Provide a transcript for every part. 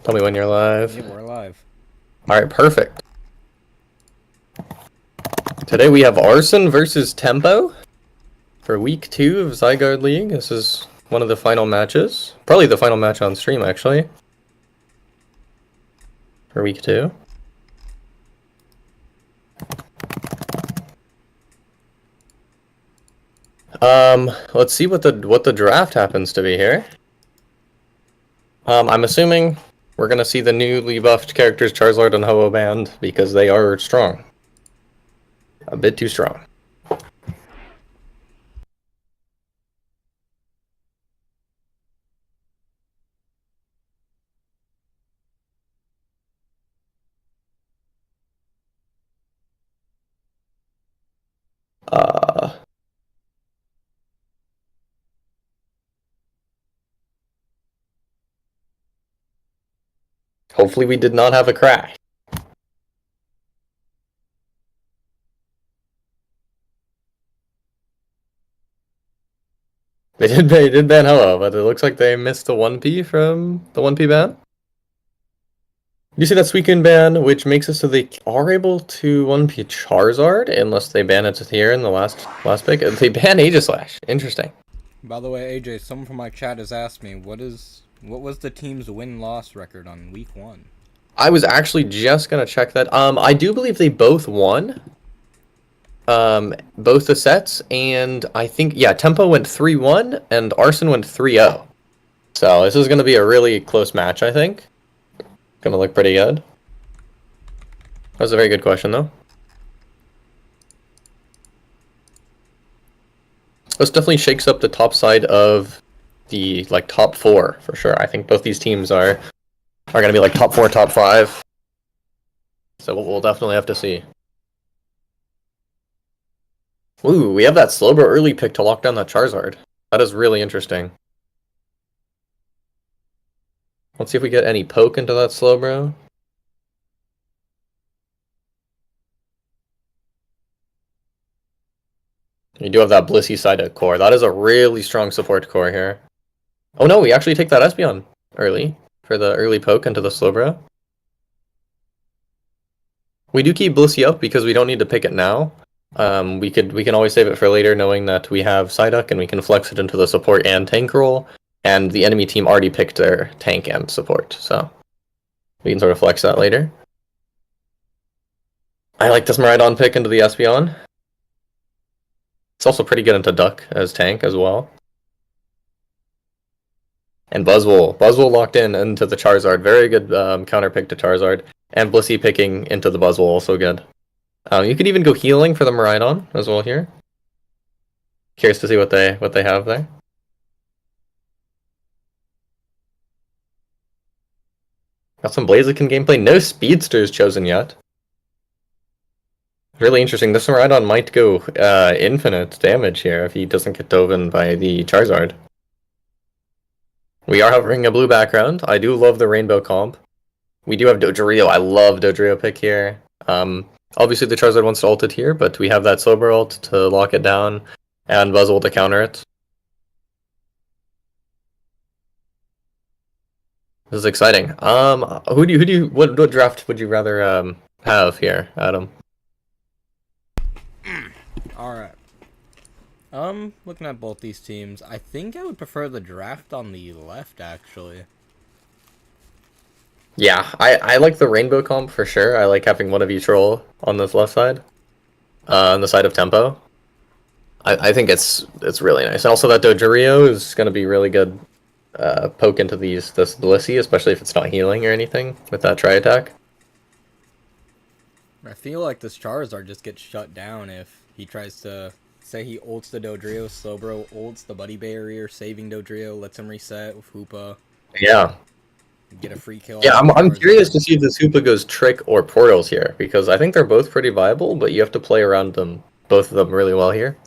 Tell me when you're live. Yeah, we're live. Alright, perfect. Today we have Arson versus Tempo for week 2 of Zygarde League. This is one of the final matches. Probably the final match on stream, actually. For week 2. Let's see what the draft happens to be here. I'm assuming we're gonna see the newly buffed characters Charizard and Ho-Oh banned because they are strong. A bit too strong. Uh, Hopefully we did not have a crash. They did ban Hello, but it looks like they missed the 1P from the 1P ban. You see that Suicune ban, which makes it so they are able to 1P Charizard, unless they ban it here in the last pick. They ban Aegislash. Interesting. By the way, AJ, someone from my chat has asked me, what was the team's win-loss record on week 1? I was actually just gonna check that. I do believe they both won. Both the sets, and I think, yeah, Tempo went 3-1, and Arson went 3-0. So this is gonna be a really close match, I think. Gonna look pretty good. That was a very good question, though. This definitely shakes up the top side of the top 4 for sure. I think both these teams are gonna be like top 4, top 5. So we'll definitely have to see. Ooh, we have that Slowbro early pick to lock down that Charizard. That is really interesting. Let's see if we get any poke into that Slowbro. You do have that Blissey side core. That is a really strong support core here. Oh no, we actually take that Espeon early for the early poke into the Slowbro. We do keep Blissey up because we don't need to pick it now. We can always save it for later, knowing that we have Psyduck and we can flex it into the support and tank role. And the enemy team already picked their tank and support, so we can sort of flex that later. I like this Miraidon pick into the Espeon. It's also pretty good into Duck as tank as well. And Buzzwole locked in into the Charizard. Very good counter pick to Charizard. And Blissey picking into the Buzzwole, also good. You could even go healing for the Miraidon as well here. Curious to see what they have there. Got some Blaziken gameplay. No Speedsters chosen yet. Really interesting. This Miraidon might go infinite damage here if he doesn't get Doven by the Charizard. We are hovering a blue background. I do love the rainbow comp. We do have Dodrio. I love Dodrio pick here. Obviously the Charizard wants to ult it here, but we have that Slowbro ult to lock it down, and Buzzwole to counter it. This is exciting. What draft would you rather have here, Adam? Alright. Looking at both these teams, I think I would prefer the draft on the left, actually. Yeah, I like the rainbow comp for sure. I like having one of each role on this left side. On the side of Tempo. I think it's really nice. And also that Dodrio is going to be really good poke into this Blissey, especially if it's not healing or anything with that tri-attack. I feel like this Charizard just gets shut down if he tries to... Say he ults the Dodrio, Slowbro ults the Buddy Barrier, saving Dodrio, lets him reset with Hoopa. Yeah. Get a free kill. Yeah, I'm curious to see if this Hoopa goes Trick or Portals here, because I think they're both pretty viable, but you have to play around them, both of them really well here.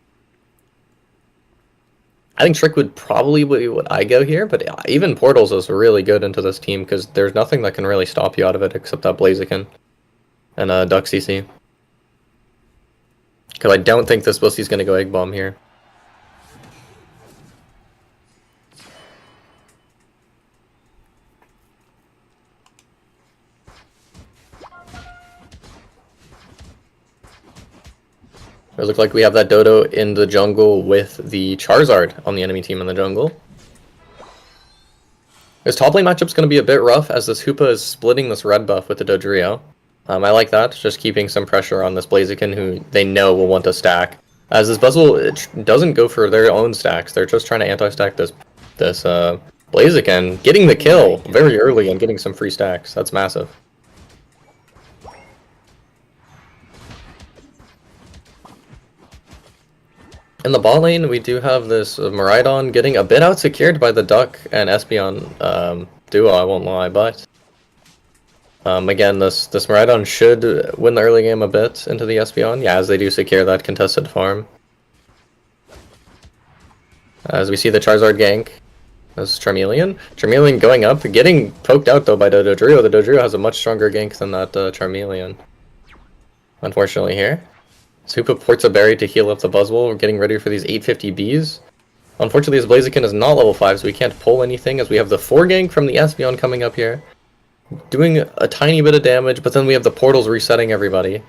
I think Trick would probably be what I go here, but even Portals is really good into this team, because there's nothing that can really stop you out of it except that Blaziken and Duck CC. Because I don't think this Blissey's going to go Egg Bomb here. It look like we have that Dodo in the jungle with the Charizard on the enemy team in the jungle. This top lane matchup's going to be a bit rough as this Hoopa is splitting this red buff with the Dodrio. I like that, just keeping some pressure on this Blaziken who they know will want to stack. As this Buzzwole doesn't go for their own stacks, they're just trying to anti-stack this Blaziken, getting the kill very early and getting some free stacks. That's massive. In the bot lane, we do have this Miraidon getting a bit out-secured by the Duck and Espeon duo, I won't lie, but... again, this Miraidon should win the early game a bit into the Espeon, yeah, as they do secure that contested farm. As we see the Charizard gank, this is Charmeleon. Charmeleon going up, getting poked out though by the Dodrio. The Dodrio has a much stronger gank than that Charmeleon. Unfortunately here. Hoopa ports a berry to heal up the Buzzwole. We're getting ready for these 850 Bs. Unfortunately, this Blaziken is not level 5, so we can't pull anything, as we have the 4 gank from the Espeon coming up here. Doing a tiny bit of damage, but then we have the portals resetting everybody.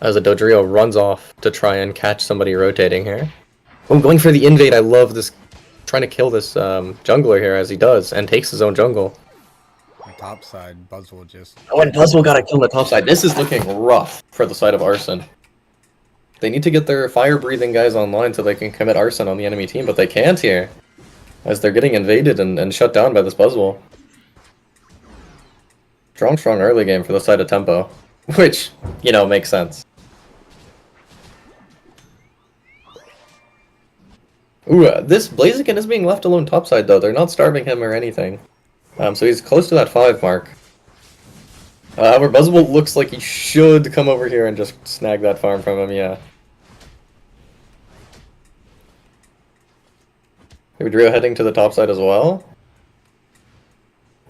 As the Dodrio runs off to try and catch somebody rotating here. Oh, going for the invade. I love this. Trying to kill this jungler here as he does, and takes his own jungle. On top side, Buzzwole just... Oh, and Buzzwole got a kill on the top side. This is looking rough for the side of Arson. They need to get their fire-breathing guys online so they can commit Arson on the enemy team, but they can't here. As they're getting invaded and shut down by this Buzzwole. Strong early game for the side of Tempo. Which, you know, makes sense. Ooh, this Blaziken is being left alone topside though. They're not starving him or anything. So he's close to that 5 mark. Where Buzzwole looks like he should come over here and just snag that farm from him, yeah. Dodrio heading to the top side as well.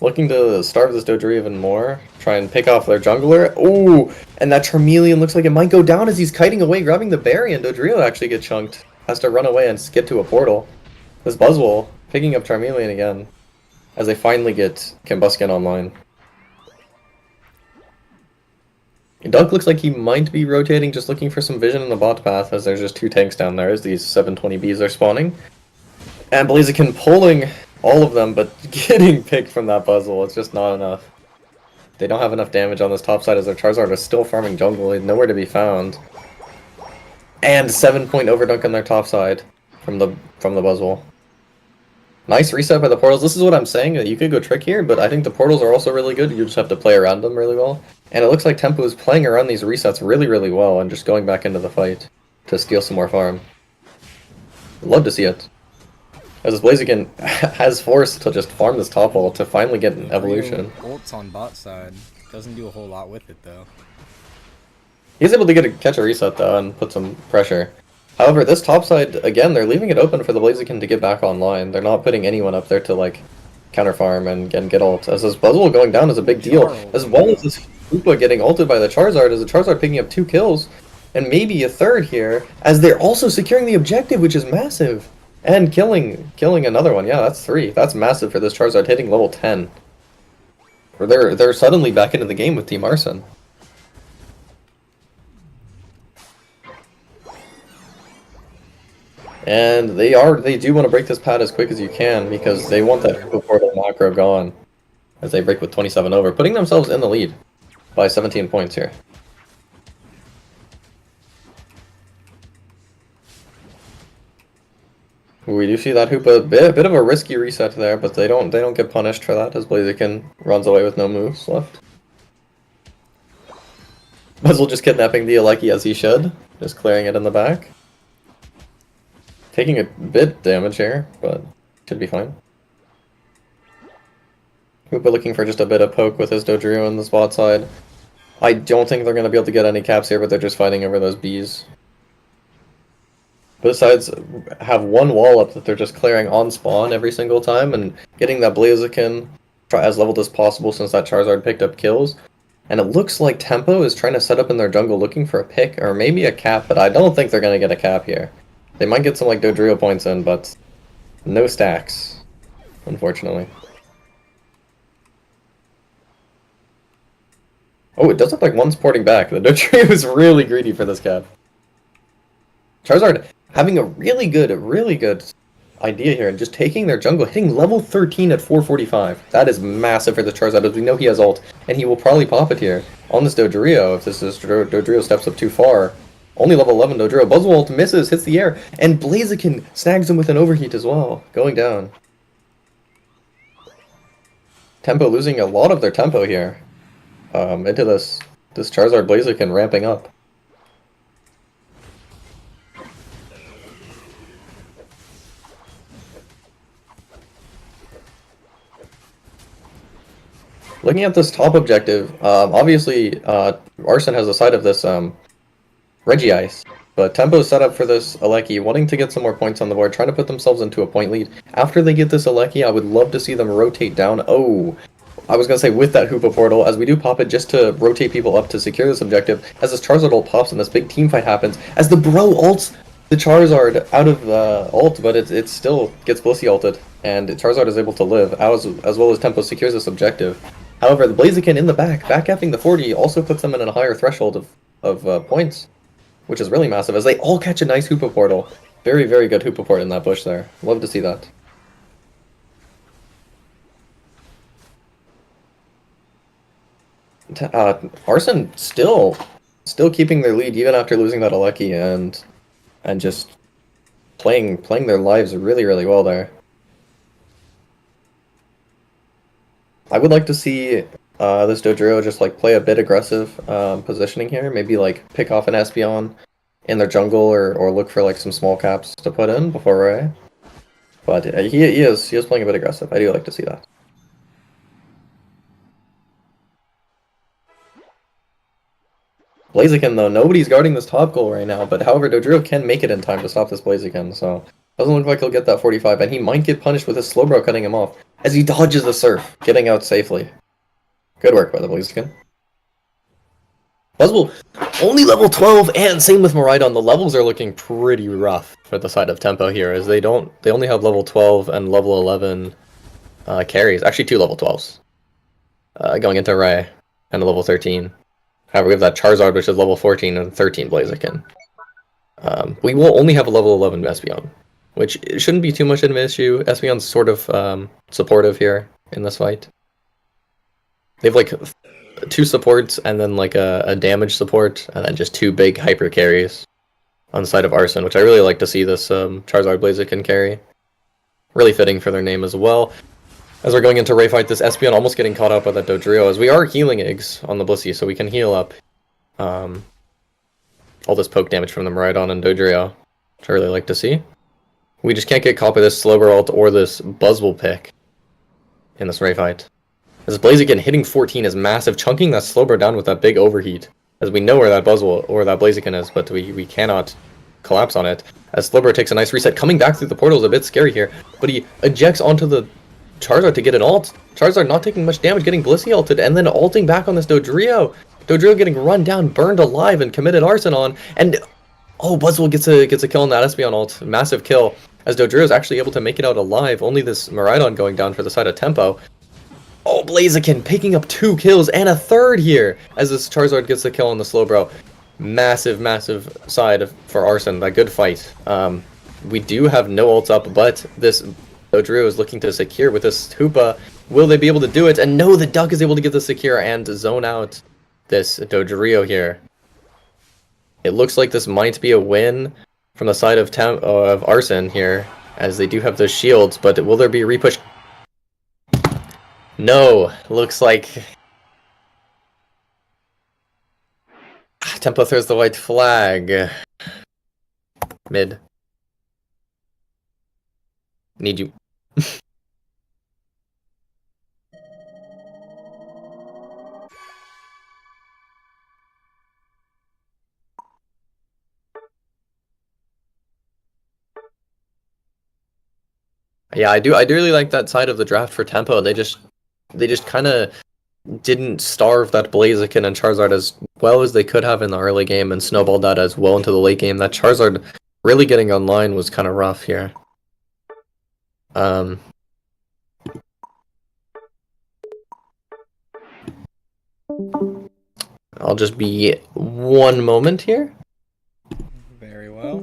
Looking to starve this Dodrio even more. Try and pick off their jungler. Ooh, and that Charmeleon looks like it might go down as he's kiting away, grabbing the berry, and Dodrio actually get chunked. Has to run away and skip to a portal. This Buzzwole picking up Charmeleon again. As they finally get Combusken online. Duck looks like he might be rotating, just looking for some vision in the bot path, as there's just 2 tanks down there as these 720Bs are spawning. And Blaziken pulling all of them, but getting picked from that Buzzwole. It's just not enough. They don't have enough damage on this top side as their Charizard is still farming jungle. He's nowhere to be found. And 7-point overdunk on their top side from the Buzzwole. Nice reset by the portals. This is what I'm saying. You could go trick here, but I think the portals are also really good. You just have to play around them really well. And it looks like Tempo is playing around these resets really, really well and just going back into the fight to steal some more farm. Love to see it. As this Blaziken has forced to just farm this top wall to finally get an evolution. Ults on bot side. Doesn't do a whole lot with it though. He's able to catch a reset though and put some pressure. However, this top side, again, they're leaving it open for the Blaziken to get back online. They're not putting anyone up there to like counter farm and get ult. As this Buzzwole going down is a big deal. As well as this Hoopa getting ulted by the Charizard, as the Charizard picking up 2 kills. And maybe a 3rd here, as they're also securing the objective, which is massive. And killing another one. Yeah, that's 3. That's massive for this Charizard hitting level 10. Or they're suddenly back into the game with Team Arson. And they do want to break this pad as quick as you can because they want that Hoopa portal macro gone. As they break with 27 over, putting themselves in the lead by 17 points here. We do see that Hoopa, a bit of a risky reset there, but they don't get punished for that as Blaziken runs away with no moves left. Buzzwole just kidnapping the Aleki as he should, just clearing it in the back. Taking a bit damage here, but should be fine. Hoopa looking for just a bit of poke with his Dodrio on the spot side. I don't think they're going to be able to get any caps here, but they're just fighting over those bees. Both sides have 1 wall up that they're just clearing on spawn every single time and getting that Blaziken as leveled as possible since that Charizard picked up kills. And it looks like Tempo is trying to set up in their jungle looking for a pick or maybe a cap, but I don't think they're going to get a cap here. They might get some like Dodrio points in, but no stacks, unfortunately. Oh, it does look like one's porting back. The Dodrio is really greedy for this cap. Charizard having a really good idea here and just taking their jungle, hitting level 13 at 445. That is massive for the Charizard, as we know he has ult, and he will probably pop it here on this Dodrio if this is Dodrio steps up too far. Only level 11 Dodrio. Buzzwole misses, hits the air, and Blaziken snags him with an overheat as well, going down. Tempo losing a lot of their tempo here into this Charizard Blaziken ramping up. Looking at this top objective, obviously Arson has a side of this Regice, but Tempo's set up for this Aleki, wanting to get some more points on the board, trying to put themselves into a point lead. After they get this Aleki, I would love to see them rotate down. Oh, I was going to say with that Hoopa portal, as we do pop it just to rotate people up to secure this objective, as this Charizard ult pops and this big team fight happens, as the bro ults the Charizard out of ult, but it still gets Blissey ulted, and Charizard is able to live, as well as Tempo secures this objective. However, the Blaziken in the back-capping the 40 also puts them in a higher threshold of points, which is really massive, as they all catch a nice Hoopa portal. Very, very good Hoopa port in that bush there. Love to see that. Arson still keeping their lead even after losing that Aleki and just playing their lives really, really well there. I would like to see this Dodrio just like play a bit aggressive positioning here. Maybe like pick off an Espeon in their jungle or look for like some small caps to put in before Ray. But he is playing a bit aggressive. I do like to see that. Blaziken though, nobody's guarding this top goal right now, but however Dodrio can make it in time to stop this Blaziken, so doesn't look like he'll get that 45, and he might get punished with his Slowbro cutting him off as he dodges the Surf, getting out safely. Good work by the Blaziken. Buzzwole only level 12, and same with Miraidon. The levels are looking pretty rough for the side of Tempo here, as they only have level 12 and level 11 carries. Actually, 2 level 12s going into Ray and a level 13. However, we have that Charizard, which is level 14 and 13 Blaziken. We will only have a level 11 Espeon, which shouldn't be too much of an issue. Espeon's sort of supportive here in this fight. They have like 2 supports and then like a damage support, and then just 2 big hyper carries on the side of Arson, which I really like to see this Charizard Blaziken carry. Really fitting for their name as well. As we're going into Ray fight, this Espeon almost getting caught up by that Dodrio, as we are healing eggs on the Blissey, so we can heal up all this poke damage from the Miraidon and Dodrio, which I really like to see. We just can't get caught by this Slowbro ult or this Buzzwole pick in this Ray fight. This Blaziken hitting 14 is massive, chunking that Slowbro down with that big overheat, as we know where that Buzzwole or that Blaziken is, but we cannot collapse on it. As Slowbro takes a nice reset, coming back through the portal is a bit scary here, but he ejects onto the Charizard to get an ult. Charizard not taking much damage, getting Blissey ulted, and then ulting back on this Dodrio. Dodrio getting run down, burned alive, and committed Arson on. And oh, Buzzwole gets a kill on that Espeon ult. Massive kill, as Dodrio is actually able to make it out alive. Only this Miraidon going down for the side of Tempo. Oh, Blaziken picking up 2 kills and a 3rd here, as this Charizard gets the kill on the Slowbro. Massive, massive side for Arson. That good fight. We do have no ults up, but this Dodrio is looking to secure with this Hoopa. Will they be able to do it? And no, the Duck is able to get the secure and zone out this Dodrio here. It looks like this might be a win from the side of Arson here, as they do have those shields, but will there be a repush? No, looks like Tempo throws the white flag. Mid. Need you. Yeah, I do really like that side of the draft for Tempo. They just kind of didn't starve that Blaziken and Charizard as well as they could have in the early game, and snowballed that as well into the late game. That Charizard really getting online was kind of rough here. I'll just be one moment here. Very well.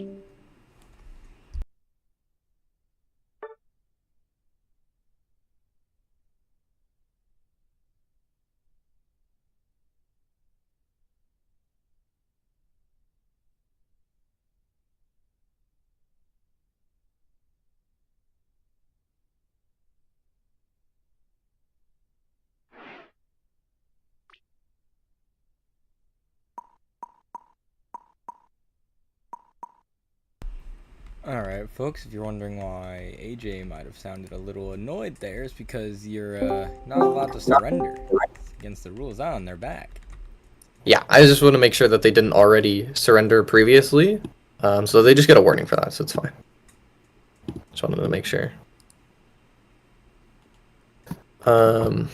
Alright, folks, if you're wondering why AJ might have sounded a little annoyed there, it's because you're not allowed to surrender. It's against the rules on their back. Yeah, I just want to make sure that they didn't already surrender previously. So they just get a warning for that, so it's fine. Just wanted to make sure. Um,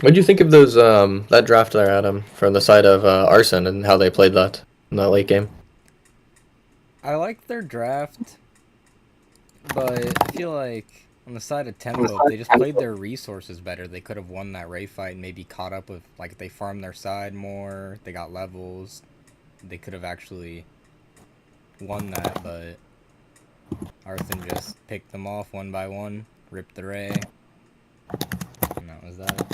what do you think of those that draft there, Adam, from the side of Arson and how they played that in that late game? I like their draft, but I feel like on the side of Tempo, if they just played their resources better, they could have won that Ray fight and maybe caught up with, like, if they farmed their side more, they got levels, they could have actually won that, but Arson just picked them off one by one, ripped the Ray, and that was that.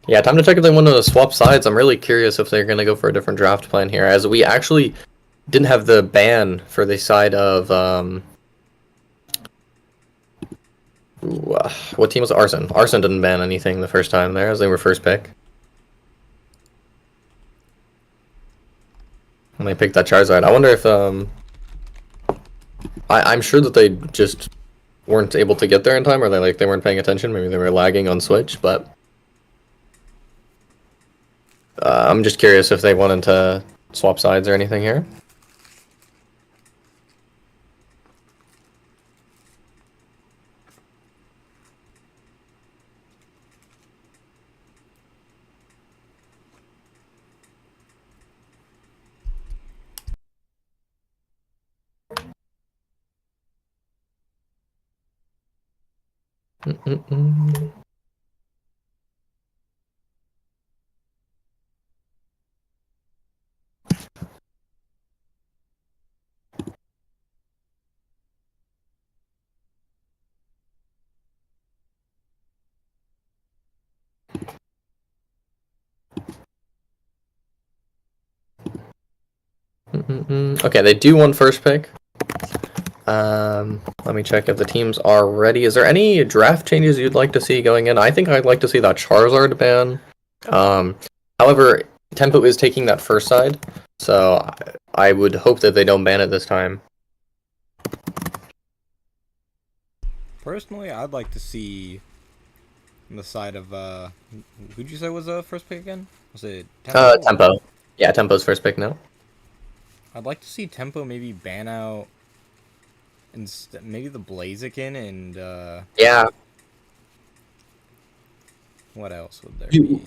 Yeah, time to check if they want to swap sides. I'm really curious if they're going to go for a different draft plan here, as we actually didn't have the ban for the side of what team was it? Arson? Arson didn't ban anything the first time there, as they were first pick. And they picked that Charizard. I wonder if I'm sure that they just weren't able to get there in time, or they weren't paying attention. Maybe they were lagging on Switch, but I'm just curious if they wanted to swap sides or anything here. Mm-mm-mm. Okay, they do want first pick. Let me check if the teams are ready. Is there any draft changes you'd like to see going in? I think I'd like to see that Charizard ban. However, Tempo is taking that first side, so I would hope that they don't ban it this time. Personally, I'd like to see on the side of who'd you say was the first pick again? Was it Tempo? Tempo. Yeah, Tempo's first pick now. I'd like to see Tempo maybe ban out and maybe the Blaziken and Yeah. what else would there be?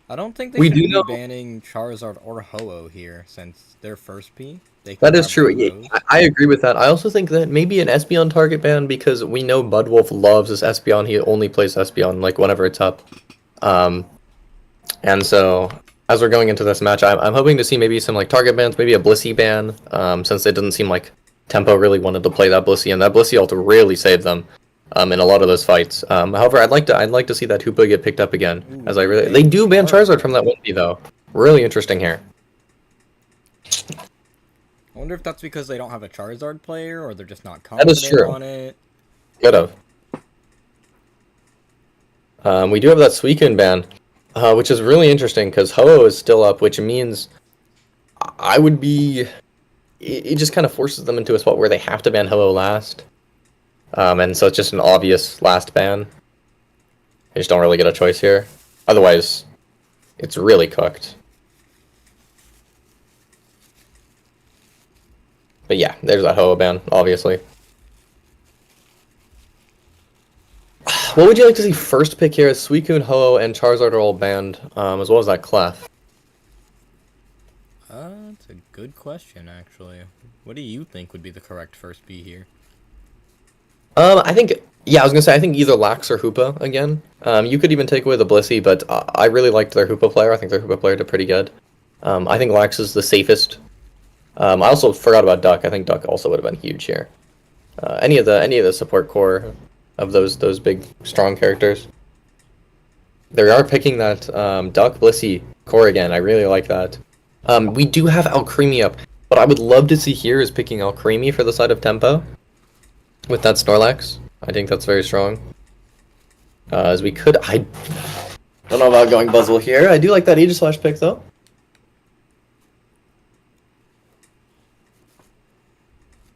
I don't think they We should do be know banning Charizard or Ho-Oh here since they're first P. They that can is have true. one of Yeah, those. I agree with that. I also think that maybe an Espeon target ban, because we know Budwolf loves this Espeon. He only plays Espeon like whenever it's up. And so as we're going into this match, I'm hoping to see maybe some like target bans, maybe a Blissey ban, since it doesn't seem like Tempo really wanted to play that Blissey, and that Blissey ult really saved them in a lot of those fights. However, I'd like to see that Hoopa get picked up again, Ooh, as they do ban Charizard from that Wimpy though. Really interesting here. I wonder if that's because they don't have a Charizard player or they're just not That is confident true. on it. Could have. We do have that Suicune ban, which is really interesting because Ho-Oh is still up, which means I would be. It just kind of forces them into a spot where they have to ban Ho-Oh last. And so it's just an obvious last ban. They just don't really get a choice here. Otherwise, it's really cooked. But yeah, there's that Ho-Oh ban, obviously. What would you like to see first pick here? Suicune, Ho-Oh, and Charizard are all banned, as well as that Clef. That's a good question, actually. What do you think would be the correct first B here? I think, yeah, I was gonna say, I think either Lax or Hoopa again. You could even take away the Blissey, but I really liked their Hoopa player. I think their Hoopa player did pretty good. I think Lax is the safest. I also forgot about Duck. I think Duck also would have been huge here. Any of the support core of those big strong characters. They are picking that Duck Blissey core again. I really like that. We do have Alcremie up, but I would love to see here is picking Alcremie for the side of Tempo with that Snorlax. I think that's very strong. As we could, I don't know about going Buzzwole here. I do like that Aegislash pick though.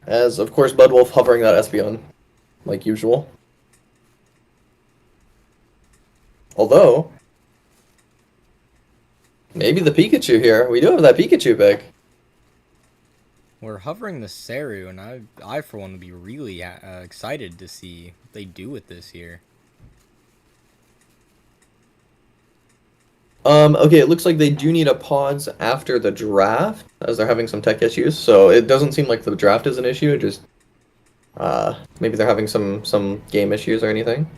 As of course Budwolf hovering that Espeon, like usual. Although, maybe the Pikachu here. We do have that Pikachu pick. We're hovering the Saru, and I for one would be really excited to see what they do with this here. Okay, it looks like they do need a pause after the draft, as they're having some tech issues. So it doesn't seem like the draft is an issue. It just, maybe they're having some game issues or anything.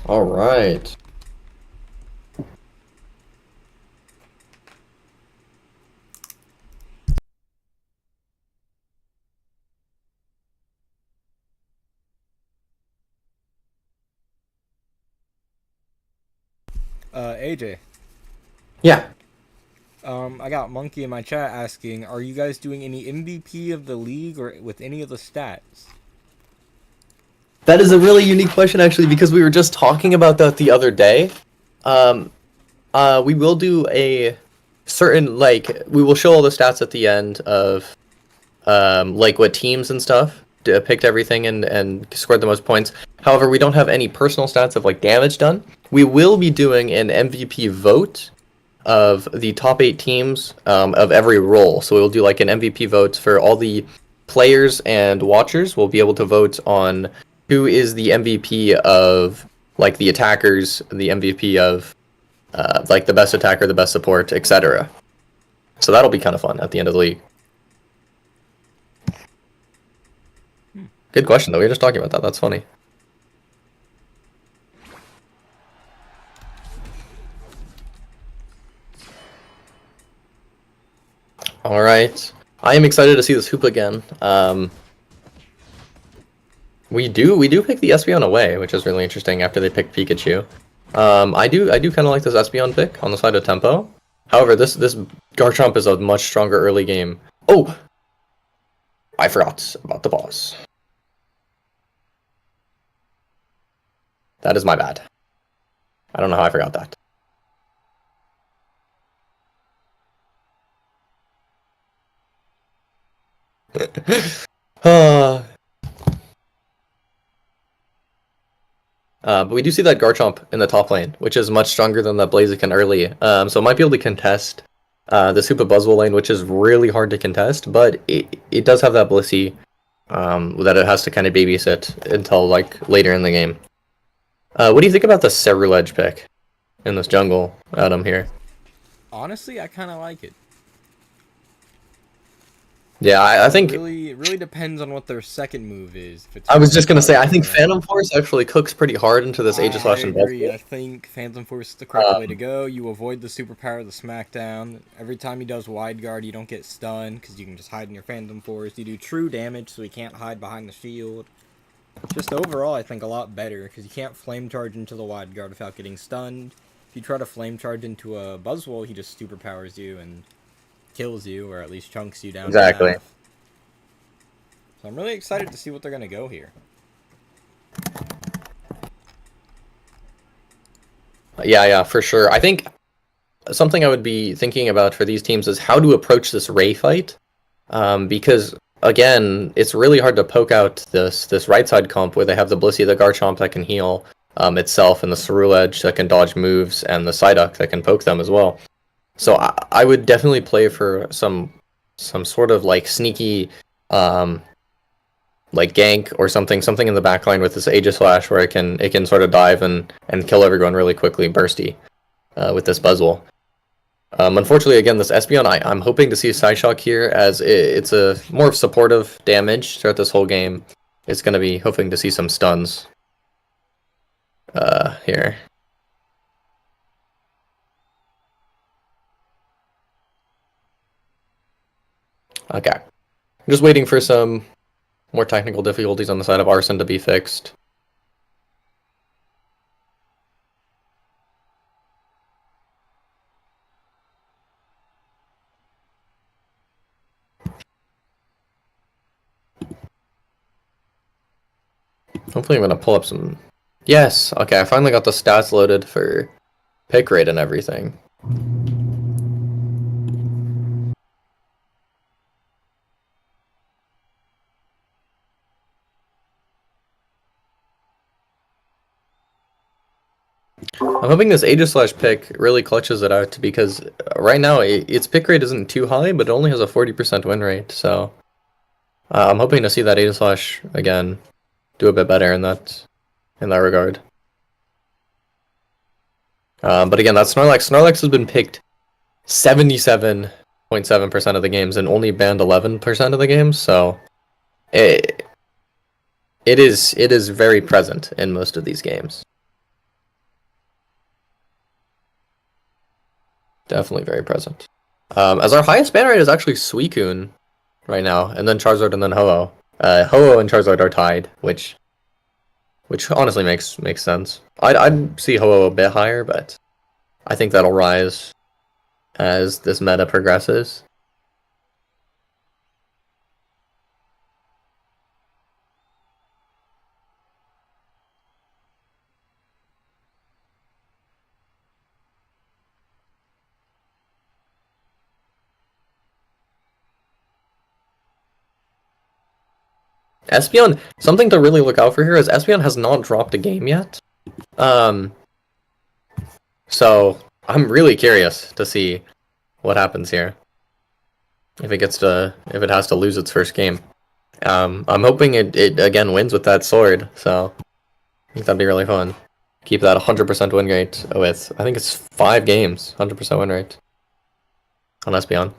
All right. AJ. Yeah. I got Monkey in my chat asking, are you guys doing any MVP of the league or with any of the stats? That is a really unique question, actually, because we were just talking about that the other day. We will do a certain, like, we will show all the stats at the end of, like, what teams and stuff picked everything and scored the most points. However, we don't have any personal stats of, like, damage done. We will be doing an MVP vote of the top 8 teams of every role. So we'll do, like, an MVP vote for all the players and watchers. We'll be able to vote on who is the MVP of, like, the attackers, the MVP of, like, the best attacker, the best support, etc. So that'll be kind of fun at the end of the league. Good question, though. We were just talking about that. That's funny. All right. I am excited to see this hoop again. We do pick the Espeon away, which is really interesting after they picked Pikachu. I do kind of like this Espeon pick on the side of Tempo. However, this Garchomp is a much stronger early game. Oh! I forgot about the boss. That is my bad. I don't know how I forgot that. But we do see that Garchomp in the top lane, which is much stronger than that Blaziken early. So it might be able to contest the Super Buzzwole lane, which is really hard to contest, but it does have that Blissey that it has to kind of babysit until, like, later in the game. What do you think about the Ceruledge pick in this jungle, Adam, here? Honestly, I kind of like it. Yeah, I think... It really depends on what their second move is. I was just going to say, I think Phantom Force actually cooks pretty hard into this Aegislash and agree. Buzzwole. I think Phantom Force is the correct way to go. You avoid the superpower of the Smackdown. Every time he does Wide Guard, you don't get stunned, because you can just hide in your Phantom Force. You do true damage, so he can't hide behind the shield. Just overall, I think a lot better, because you can't Flame Charge into the Wide Guard without getting stunned. If you try to Flame Charge into a Buzzwole, he just superpowers you and kills you, or at least chunks you down. Exactly. So I'm really excited to see what they're going to go here. Yeah, for sure. I think something I would be thinking about for these teams is how to approach this Ray fight. Because, again, it's really hard to poke out this right side comp where they have the Blissey, the Garchomp that can heal itself, and the Ceruledge that can dodge moves, and the Psyduck that can poke them as well. So I would definitely play for some sort of like sneaky like gank or something in the backline with this Aegis Slash where it can sort of dive and kill everyone really quickly, bursty, with this Buzzwole. Unfortunately, again, this Espeon, I'm hoping to see Psyshock here as it's a more supportive damage throughout this whole game. It's going to be hoping to see some stuns here. Okay. I'm just waiting for some more technical difficulties on the side of Arson to be fixed. Hopefully I'm going to pull up some... Yes! Okay, I finally got the stats loaded for pick rate and everything. I'm hoping this Aegis Slash pick really clutches it out because right now its pick rate isn't too high, but it only has a 40% win rate, so I'm hoping to see that Aegis Slash again do a bit better in that regard. But again, that Snorlax. Snorlax has been picked 77.7% of the games and only banned 11% of the games, so it is very present in most of these games. Definitely very present. As our highest ban rate is actually Suicune right now, and then Charizard and then Ho-Oh. Ho-Oh and Charizard are tied, which honestly makes sense. I'd see Ho-Oh a bit higher, but I think that'll rise as this meta progresses. Espeon, something to really look out for here is Espeon has not dropped a game yet. So I'm really curious to see what happens here. If it has to lose its first game. I'm hoping it again wins with that sword, so I think that'd be really fun. Keep that 100% win rate with, I think it's 5 games, 100% win rate on Espeon.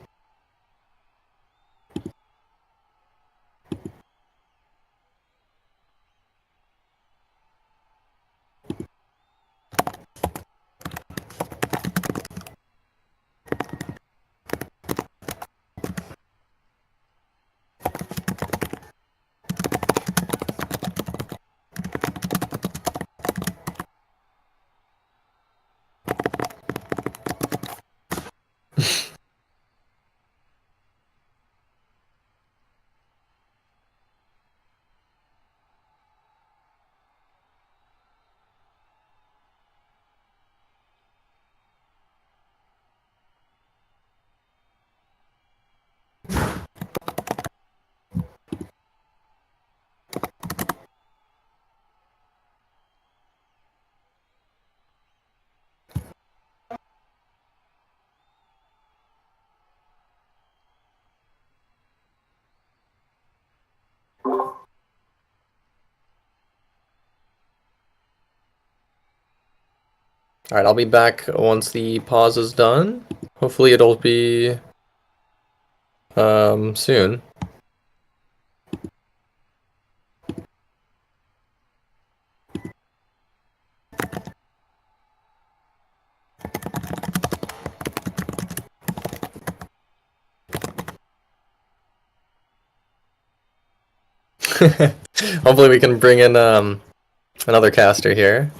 Alright, I'll be back once the pause is done. Hopefully it'll be soon. Hopefully we can bring in another caster here.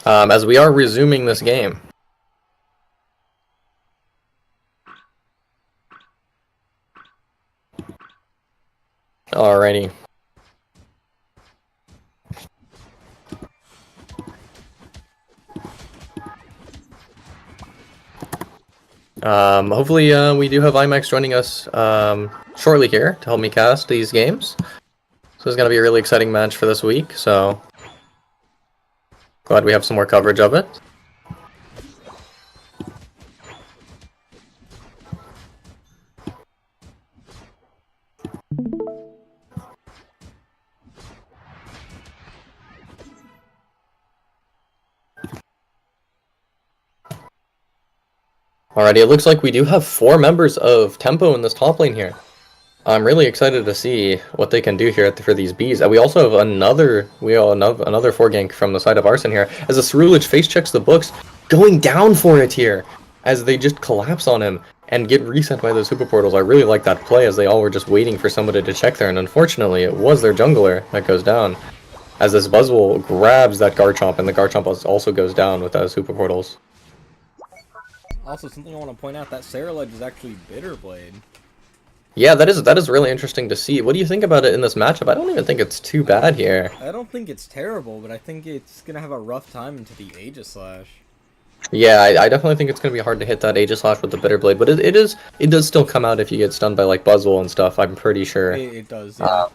As we are resuming this game. Alrighty. Hopefully we do have IMAX joining us shortly here to help me cast these games. this is going to be a really exciting match for this week, so glad we have some more coverage of it. Alrighty, it looks like we do have 4 members of Tempo in this top lane here. I'm really excited to see what they can do here for these bees. We also have another 4 gank from the side of Arson here, as the Ceruledge face checks the books, going down for it here, as they just collapse on him and get reset by those super portals. I really like that play, as they all were just waiting for somebody to check there, and unfortunately it was their jungler that goes down, as this Buzzwole grabs that Garchomp, and the Garchomp also goes down with those super portals. Also, something I want to point out, that Ceruledge is actually Bitterblade. Yeah, that is really interesting to see. What do you think about it in this matchup? I don't even think it's too bad here. I don't think it's terrible, but I think it's going to have a rough time into the Aegislash. Yeah, I definitely think it's going to be hard to hit that Aegislash with the Bitterblade, but it does still come out if you get stunned by like Buzzwole and stuff, I'm pretty sure. It does, yeah.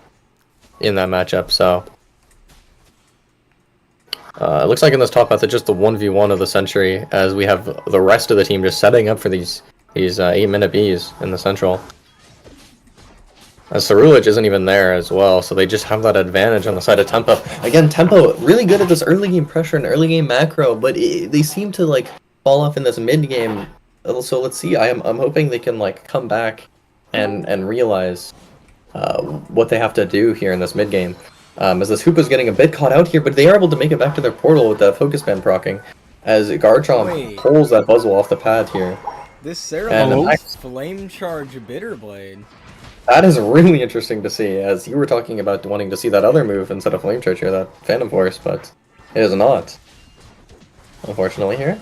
In that matchup, so... it looks like in this top path it's just the 1v1 of the century, as we have the rest of the team just setting up for these 8-minute Bs in the central. As Ceruledge isn't even there as well, so they just have that advantage on the side of Tempo. Again, Tempo really good at this early game pressure and early game macro, but they seem to like fall off in this mid game. So let's see. I'm hoping they can like come back and realize what they have to do here in this mid game. As this Hoopa's getting a bit caught out here, but they are able to make it back to their portal with that focus band proccing, as Garchomp pulls that Buzzwole off the pad here. This Ceruledge flame charge Bitterblade. That is really interesting to see, as you were talking about wanting to see that other move instead of Flame Charge here, that Phantom Force, but it is not, unfortunately here.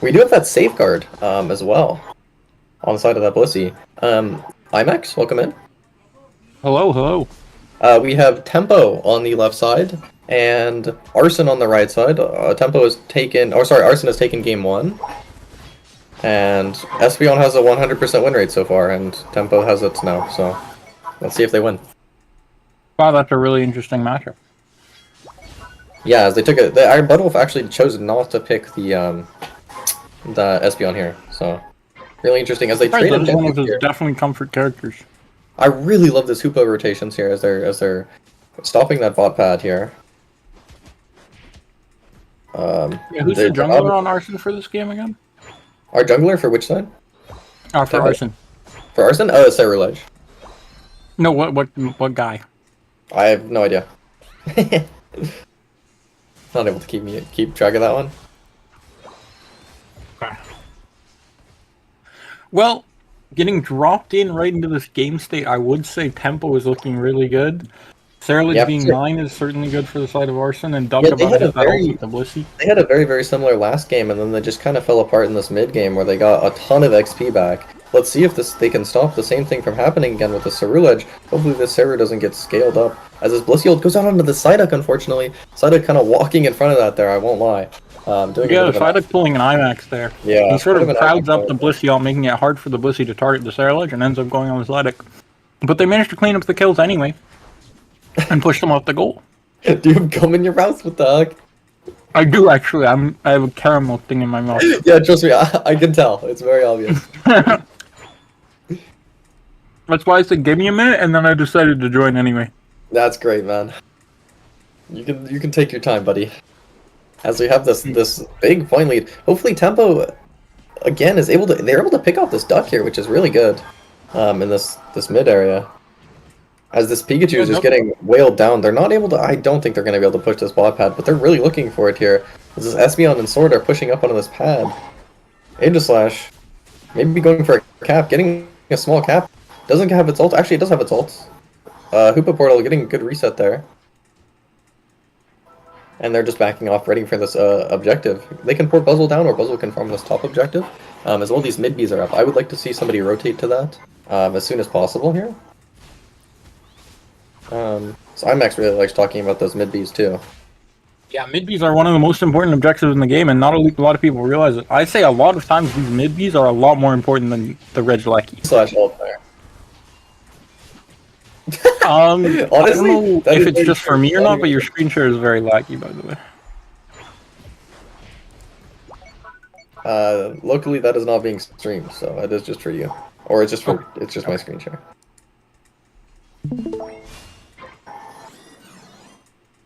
We do have that Safeguard as well, on the side of that Blissey. IMAX, welcome in. Hello, hello. We have Tempo on the left side, and Arson on the right side. Arson has taken game 1. And Espeon has a 100% win rate so far, and Tempo has it now, so let's see if they win. Wow, that's a really interesting matchup. Yeah, as they took it, our Budwolf actually chose not to pick the Espeon here, so really interesting as they trade him. One of his definitely comfort characters. I really love this Hoopa rotations here as they're stopping that bot pad here. Who's the jungler on Arson for this game again? Our jungler for which side? For Arson. For Arson? Oh, it's Ceruledge. No, what guy? I have no idea. Not able to keep track of that one. Okay. Well, getting dropped in right into this game state, I would say Tempo is looking really good. Ceruledge being 9 is certainly good for the side of Arson, and Duck about hit that ult with the Blissey. They had a very, very similar last game, and then they just kind of fell apart in this mid game where they got a ton of XP back. Let's see if they can stop the same thing from happening again with the Ceruledge. Hopefully this Ceru doesn't get scaled up. As this Blissey ult goes out onto the Psyduck, unfortunately. Psyduck kind of walking in front of that there, I won't lie. Psyduck pulling an IMAX there. Yeah, he sort of crowds up the Blissey ult, making it hard for the Blissey to target the Ceruledge, and ends up going on the Psyduck. But they managed to clean up the kills anyway. And push them off the goal. Do you have gum in your mouth? What the heck? I do actually. I have a caramel thing in my mouth. Yeah, trust me, I can tell. It's very obvious. That's why I said give me a minute, and then I decided to join anyway. That's great, man. You can take your time, buddy. As we have this big point lead, hopefully Tempo again they're able to pick off this Duck here, which is really good. In this mid area. As this Pikachu is just getting wailed down, they're not able to. I don't think they're going to be able to push this bot pad, but they're really looking for it here. As this Espeon and Sword are pushing up onto this pad. Aegislash, maybe going for a cap, getting a small cap. Doesn't have its ult. Actually, it does have its ult. Hoopa Portal getting a good reset there. And they're just backing off, ready for this objective. They can port Buzzwole down, or Buzzwole can farm this top objective. As all these mid Bs are up, I would like to see somebody rotate to that as soon as possible here. So IMAX really likes talking about those mid Bs too. Yeah, mid Bs are one of the most important objectives in the game, and not a lot of people realize it. I say a lot of times these mid Bs are a lot more important than the Regieleki. Slash ult there. I don't Honestly, know that if is it's very just for true. me or That not, is but your very screen share is very laggy, by the way. true. Locally, that is not being streamed, so it is just for you, or it's just Okay. my Okay. screen share.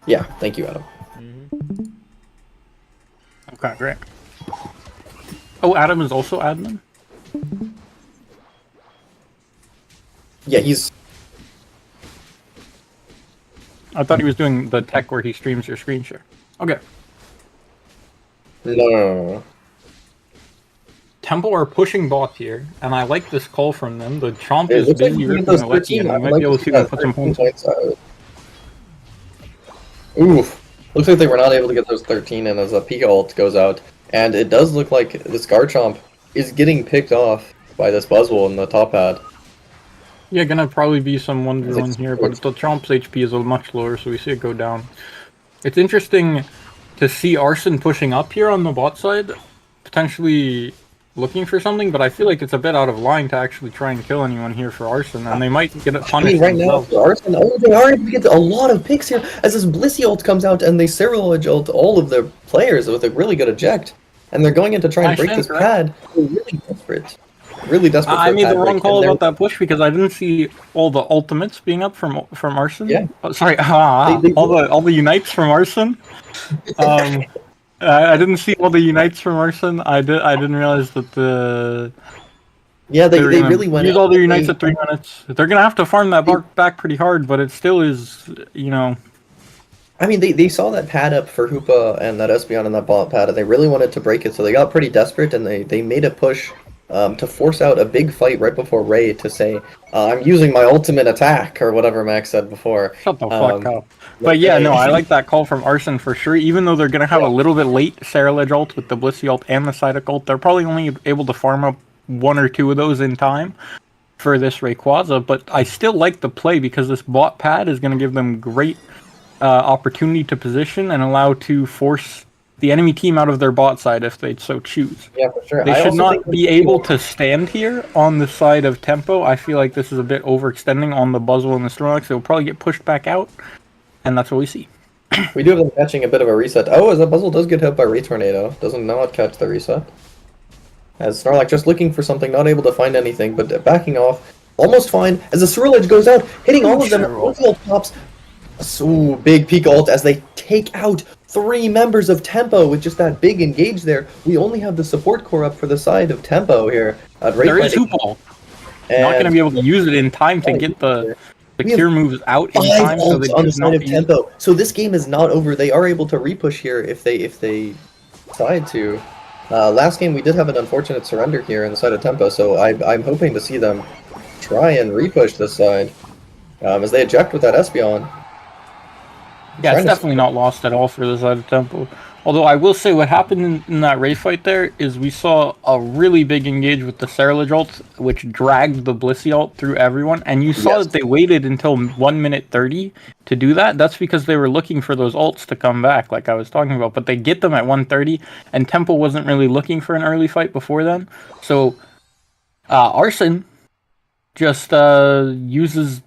Yeah, thank you, Adam. Okay, great. Oh, Adam is also admin? Yeah, he's I thought he was doing the tech where he streams your screen share. Okay. no. Tempo are pushing bot here, and I like this call from them. The Chomp It is looks like we busy can get ripping those the Lecky, 13. and I we would might be like to able see to even that put some 13 points in. points out. Oof. Looks like they were not able to get those 13 in as a Pika ult goes out. And it does look like this Garchomp is getting picked off by this Buzzwole in the top pad. Yeah, gonna probably be some As 1v1 here, but it's- the Chomp's HP is much lower, so we see it go down. It's interesting to see Arson pushing up here on the bot side, potentially looking for something, but I feel like it's a bit out of line to actually try and kill anyone here for Arson, and they might get it I mean, punished right now, themselves. for Arson, oh, they are able to get a lot of picks here as this Blissey ult comes out and they Cerulege ult all of their players with a really good eject. And they're going in to try and I break stand this correct. pad. They're really desperate. Really desperate for I a made the pad wrong break. And call they're, about that push because I didn't see all the ultimates being up from Arson. yeah, Oh, sorry, they all the unites from Arson. Um, I didn't see all the unites from Arson. I didn't realize that yeah, they were they gonna really went use in. all their unites They, at 3 minutes. They're gonna have to farm that bark back pretty hard, but it still is, you know. I mean, they saw that pad up for Hoopa and that Espeon and that bot pad, and they really wanted to break it, so they got pretty desperate, and they made a push to force out a big fight right before Ray to say, I'm using my ultimate attack, or whatever Max said before. Shut the fuck up. But But yeah, no, I they, like that call from Arson for sure. Even though they're gonna have a yeah, little bit late Cerulege ult with the Blissey ult and the Psyduck ult, they're probably only able to farm up one or two of those in time for this Rayquaza. But I still like the play because this bot pad is gonna give them great opportunity to position and allow to force the enemy team out of their bot side if they so choose. yeah, for sure. They I should also think not be able to stand here on the side of Tempo. I feel like this is a bit overextending on the Buzzwole and the Snorlax. They'll probably get pushed back out, and that's what we see. we do have them catching a bit of a reset. Oh, as that Buzzle does get hit by Ray Tornado, doesn't not catch the reset. As Snorlax just looking for something, not able to find anything, but backing off, almost fine, as the Cerulege goes out, hitting all of them, Buzzle pops. So big peak ult as they take out 3 members of Tempo with just that big engage there. We only have the support core up for the side of Tempo here. There is Hoopball. Not going to be able to use it in time to get the cure moves out in 5 time, so they ults on the should side not of be. Tempo. So this game is not over. They are able to repush here if they decide to. Last game we did have an unfortunate surrender here in the side of Tempo, so I'm hoping to see them try and repush this side as they eject with that Espeon. Yeah, it's definitely not lost at all for the side of Tempo. Although I will say what happened in that Ray fight there is we saw a really big engage with the Cerulege ult, which dragged the Blissey ult through everyone, and you saw that they waited until 1 minute 30 to do that. That's because they were looking for those ults to come back, like I was talking about, but they get them at 1:30, and Tempo wasn't really looking for an early fight before then. So Arson just uses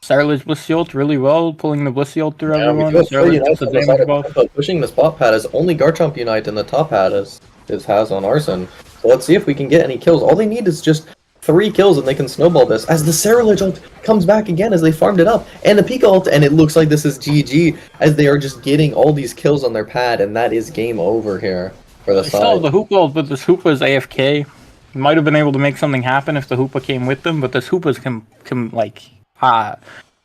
Cerulege Blissey ult really well, pulling the Blissey ult through everyone. Cerulege gets the damage buff. Pushing the spot pad is only Garchomp Unite and the top pad is has on Arson. So let's see if we can get any kills. All they need is just 3 kills and they can snowball this. As the Cerulege ult comes back again as they farmed it up, and the Pika ult, and it looks like this is GG as they are just getting all these kills on their pad, and that is game over here for the They side. still have the Hoopa ult, but this Hoopa is AFK. Might have been able to make something happen if the Hoopa came with them, but this Hoopa's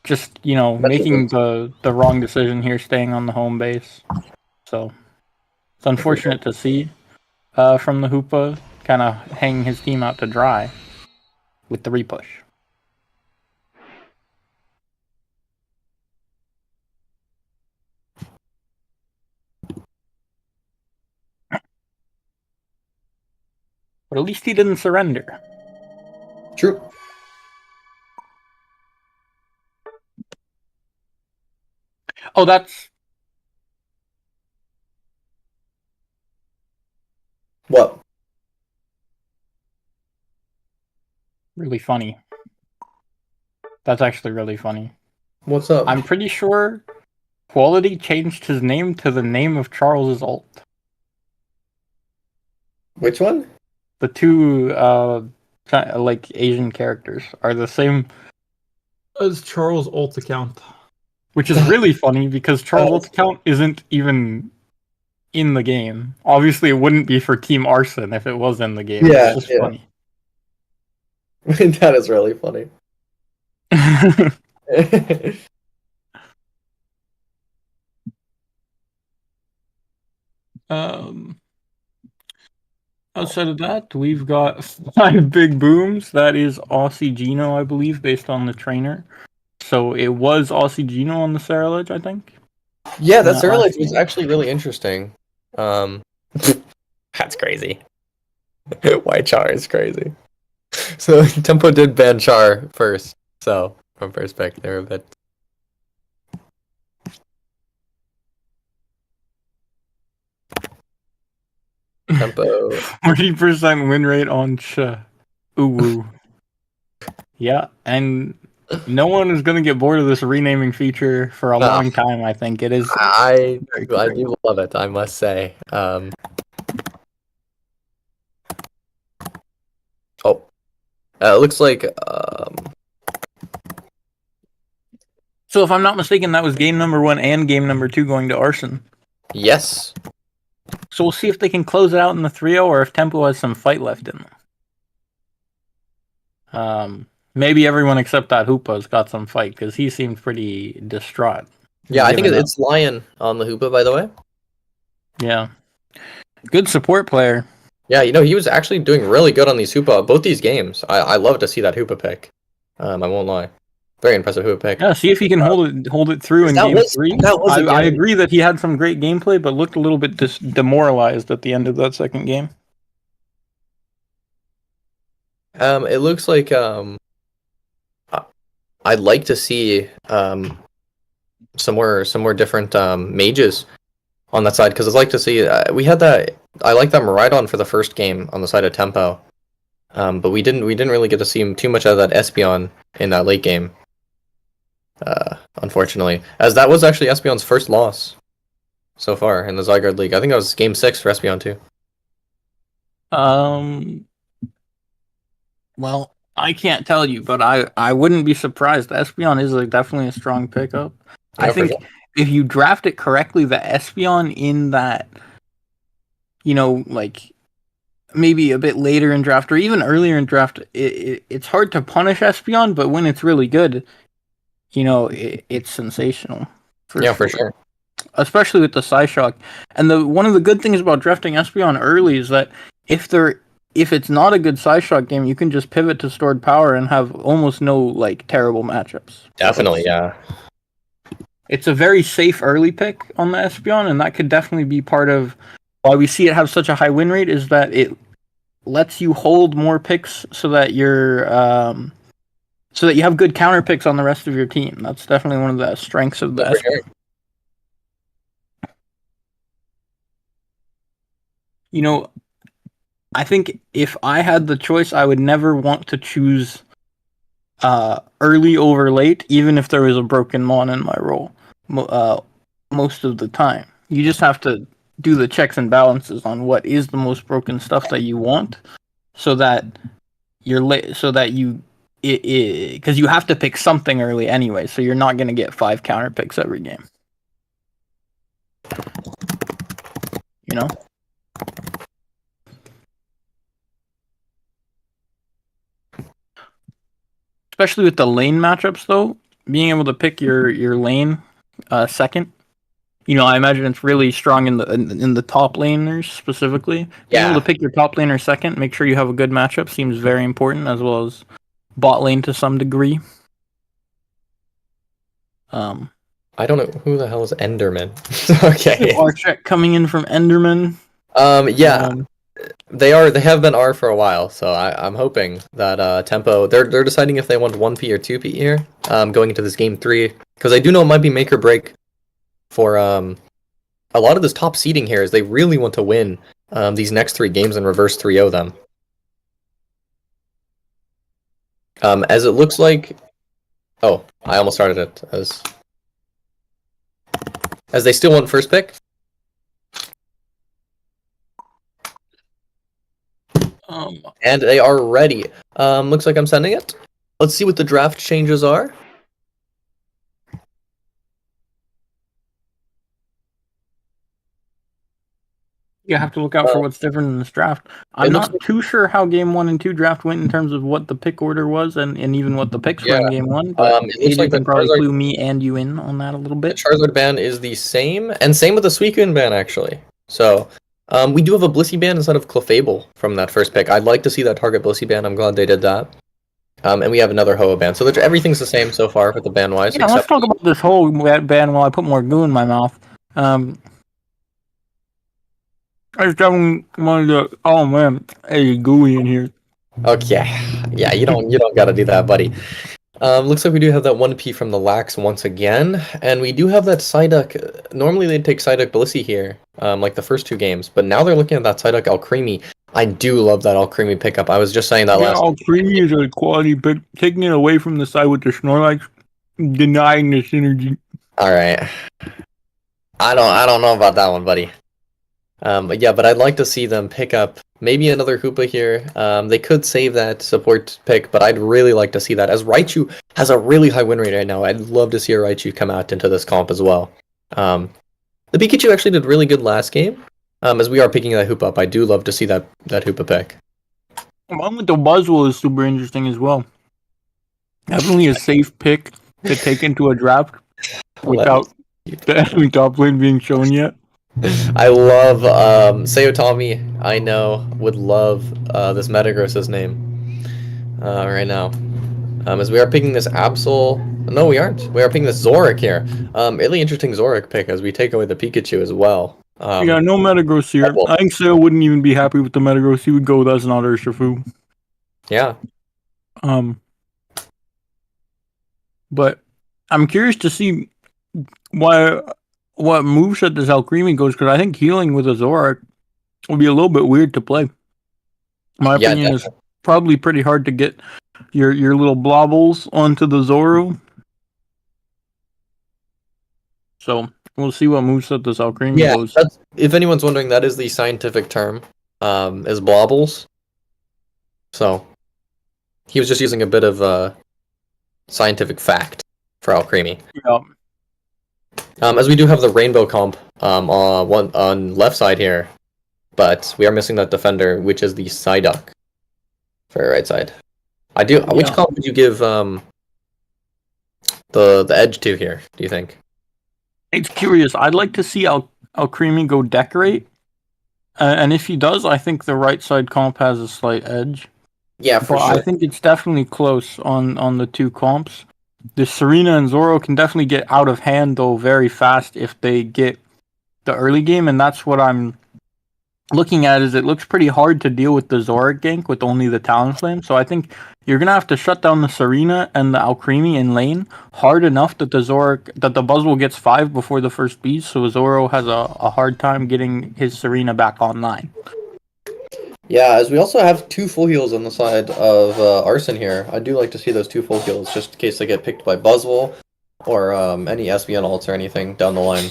just, you know, making the wrong decision here, staying on the home base. So it's unfortunate to see from the Hoopa kind of hanging his team out to dry with the repush. But at least he didn't surrender. True. Oh, that's... What? Really funny. That's actually really funny. What's up? I'm pretty sure Quality changed his name to the name of Charles's alt. Which one? The two like Asian characters are the same as Charles' alt account, which is really funny because Charles' alt account isn't even in the game. Obviously, it wouldn't be for Team Arson if it was in the game. Yeah, It's just funny. That is really funny. Outside of that, we've got 5 big booms. That is Aussie Gino, I believe, based on the trainer. So it was Aussie Gino on the Sarah I think. Yeah, that Sarah was actually really interesting. That's crazy. Why Char is crazy. So Tempo did ban Char first, so from first pick they're a bit. Tempo 40% win rate on Uwu. Yeah, and no one is gonna get bored of this renaming feature for a long time. I think it is. I do love it. I must say. It looks like. So if I'm not mistaken, that was game number 1 and game number 2 going to Arson. Yes. So we'll see if they can close it out in the 3-0 or if Tempo has some fight left in them. Maybe everyone except that Hoopa's got some fight because he seemed pretty distraught. Yeah, I think it's Lion on the Hoopa, by the way. Yeah. Good support player. Yeah, he was actually doing really good on these Hoopa, both these games. I love to see that Hoopa pick. I won't lie. Very impressive Hoopa pick. Yeah, see if he can hold it through in game 3. I agree that he had some great gameplay, but looked a little bit demoralized at the end of that second game. It looks like I'd like to see some more different mages on that side because I'd like to see we had that. I like that Miraidon for the first game on the side of Tempo, but we didn't really get to see too much of that Espeon in that late game. Unfortunately, as that was actually Espeon's first loss so far in the Zygarde League. I think that was game 6 for Espeon too. Well, I can't tell you, but I wouldn't be surprised. Espeon is definitely a strong pickup. Yeah, I think if you draft it correctly, the Espeon in that, maybe a bit later in draft or even earlier in draft, it's hard to punish Espeon, but when it's really good, it's sensational. For sure. Especially with the Psyshock. And one of the good things about drafting Espeon early is that if it's not a good Psyshock game, you can just pivot to stored power and have almost no terrible matchups. Definitely, yeah. It's a very safe early pick on the Espeon, and that could definitely be part of why we see it have such a high win rate, is that it lets you hold more picks so that you're so that you have good counter picks on the rest of your team. That's definitely one of the strengths of the Espeon. I think if I had the choice, I would never want to choose early over late, even if there was a broken Mon in my role. Most of the time, you just have to do the checks and balances on what is the most broken stuff that you want, so that you're late, so that because you have to pick something early anyway, so you're not going to get 5 counter picks every game. Especially with the lane matchups, though, being able to pick your lane second. I imagine it's really strong in the top laners specifically. Being able to pick your top laner second, make sure you have a good matchup, seems very important, as well as bot lane to some degree. I don't know who the hell is Enderman. Okay. R check coming in from Enderman. They have been R for a while, so I'm hoping that Tempo they're deciding if they want 1P or 2P here, going into this game 3, because I do know it might be make or break for a lot of this top seeding here, is they really want to win these next 3 games and reverse 3-0 them. As it looks like Oh, I almost started it as they still want first pick. And they are ready. Looks like I'm sending it. Let's see what the draft changes are. You have to look out for what's different in this draft. I'm not too sure how game 1 and 2 draft went in terms of what the pick order was and even what the picks were in game 1, but it looks like can probably clue me and you in on that a little bit. The Charizard ban is the same, and same with the Suicune ban, actually. So, we do have a Blissey ban instead of Clefable from that first pick. I'd like to see that target Blissey ban. I'm glad they did that. And we have another Hoa ban. So everything's the same so far with the ban-wise. Yeah, let's talk about this whole ban while I put more goo in my mouth. I just definitely wanted to. Oh man, hey, gooey in here. Okay, yeah, you don't gotta do that, buddy. Looks like we do have that 1P from the Lax once again, and we do have that Psyduck. Normally they'd take Psyduck Blissey here, like the first 2 games, but now they're looking at that Psyduck Alcremie. I do love that Alcremie pickup. I was just saying that last. Alcremie is a quality pick. Taking it away from the side with the Snorlax, denying the synergy. All right, I don't know about that one, buddy. But I'd like to see them pick up maybe another Hoopa here. They could save that support pick, but I'd really like to see that, as Raichu has a really high win rate right now. I'd love to see a Raichu come out into this comp as well. The Pikachu actually did really good last game. As we are picking that Hoopa up, I do love to see that Hoopa pick. One with the Buzzwole is super interesting as well. Definitely a safe pick to take into a draft without the enemy top lane being shown yet. I love Sayotami. I know would love this Metagross's name right now. As we are picking this Absol. No, we aren't. We are picking this Zoric here. Really interesting Zoric pick as we take away the Pikachu as well. Yeah, no Metagross here. I think Sayo wouldn't even be happy with the Metagross. He would go, that's not Urshifu. Yeah. But I'm curious to see what moveset this Alcremie goes, because I think healing with a Zoric would be a little bit weird to play. My opinion is probably pretty hard to get your little blobbles onto the Zoro. So we'll see what moveset this Alcremie goes. If anyone's wondering, that is the scientific term, is blobbles. So he was just using a bit of scientific fact for Alcremie. Yeah. As we do have the rainbow comp on left side here, but we are missing that defender, which is the Psyduck for right side. Which comp would you give the edge to here, do you think? It's curious. I'd like to see Alcremie go decorate, and if he does, I think the right side comp has a slight edge. Yeah, for sure. I think it's definitely close on the 2 comps. The Serena and Zoro can definitely get out of hand, though, very fast if they get the early game, and that's what I'm looking at. Is it looks pretty hard to deal with the Zoric gank with only the Talonflame, so I think you're going to have to shut down the Serena and the Alcremie in lane hard enough that the Buzzwole gets 5 before the first beat, so Zoro has a hard time getting his Serena back online. Yeah, as we also have 2 full heals on the side of Arson here. I do like to see those 2 full heals, just in case they get picked by Buzzwole or any SVN ults or anything down the line.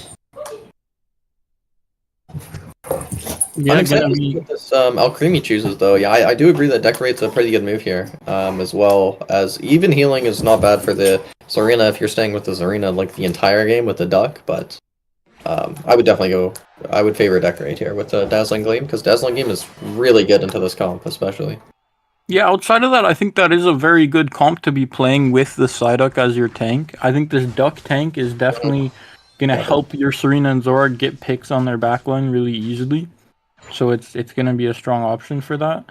Yeah, I'm excited to see what this Alcremie chooses, though. Yeah, I do agree that Decorate's a pretty good move here, as well as even healing is not bad for the Serena if you're staying with the Serena like the entire game with the Duck, but I would definitely I would favor Decorate here with the Dazzling Gleam, because Dazzling Gleam is really good into this comp, especially. Yeah, outside of that, I think that is a very good comp to be playing with the Psyduck as your tank. I think this Duck tank is definitely going to help your Serena and Zora get picks on their backline really easily. So it's going to be a strong option for that.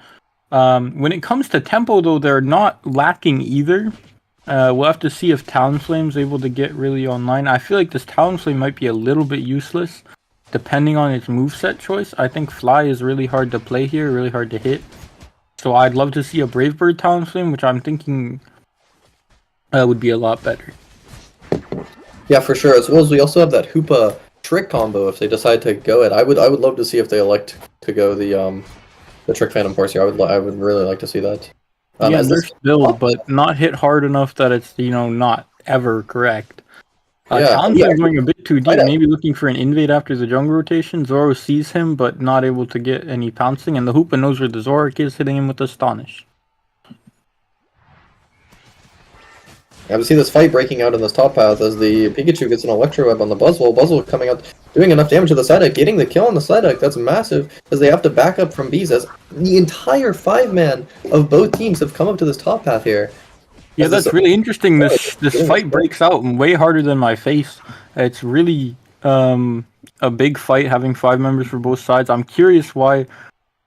When it comes to tempo, though, they're not lacking either. We'll have to see if Talonflame's able to get really online. I feel like this Talonflame might be a little bit useless, depending on its moveset choice. I think Fly is really hard to play here, really hard to hit. So I'd love to see a Brave Bird Talonflame, which I'm thinking would be a lot better. Yeah, for sure. As well as we also have that Hoopa Trick combo if they decide to go it. I would love to see if they elect to go the Trick Phantom Force here. I would really like to see that. Yeah, there's build, but not hit hard enough that it's not ever correct. Yeah, Talonflame going a bit too deep, Fight maybe looking for an invade after the jungle rotation. Zoro sees him, but not able to get any pouncing, and the Hoopa knows where the Zorak is, hitting him with Astonish. I have to see this fight breaking out in this top path as the Pikachu gets an Electro Web on the Buzzwole. Buzzwole coming out, doing enough damage to the side deck, getting the kill on the side deck. That's massive, as they have to back up from bees, as the entire 5-man of both teams have come up to this top path here. Yeah, that's really interesting. This fight breaks out way harder than my face. It's really a big fight, having 5 members for both sides. I'm curious why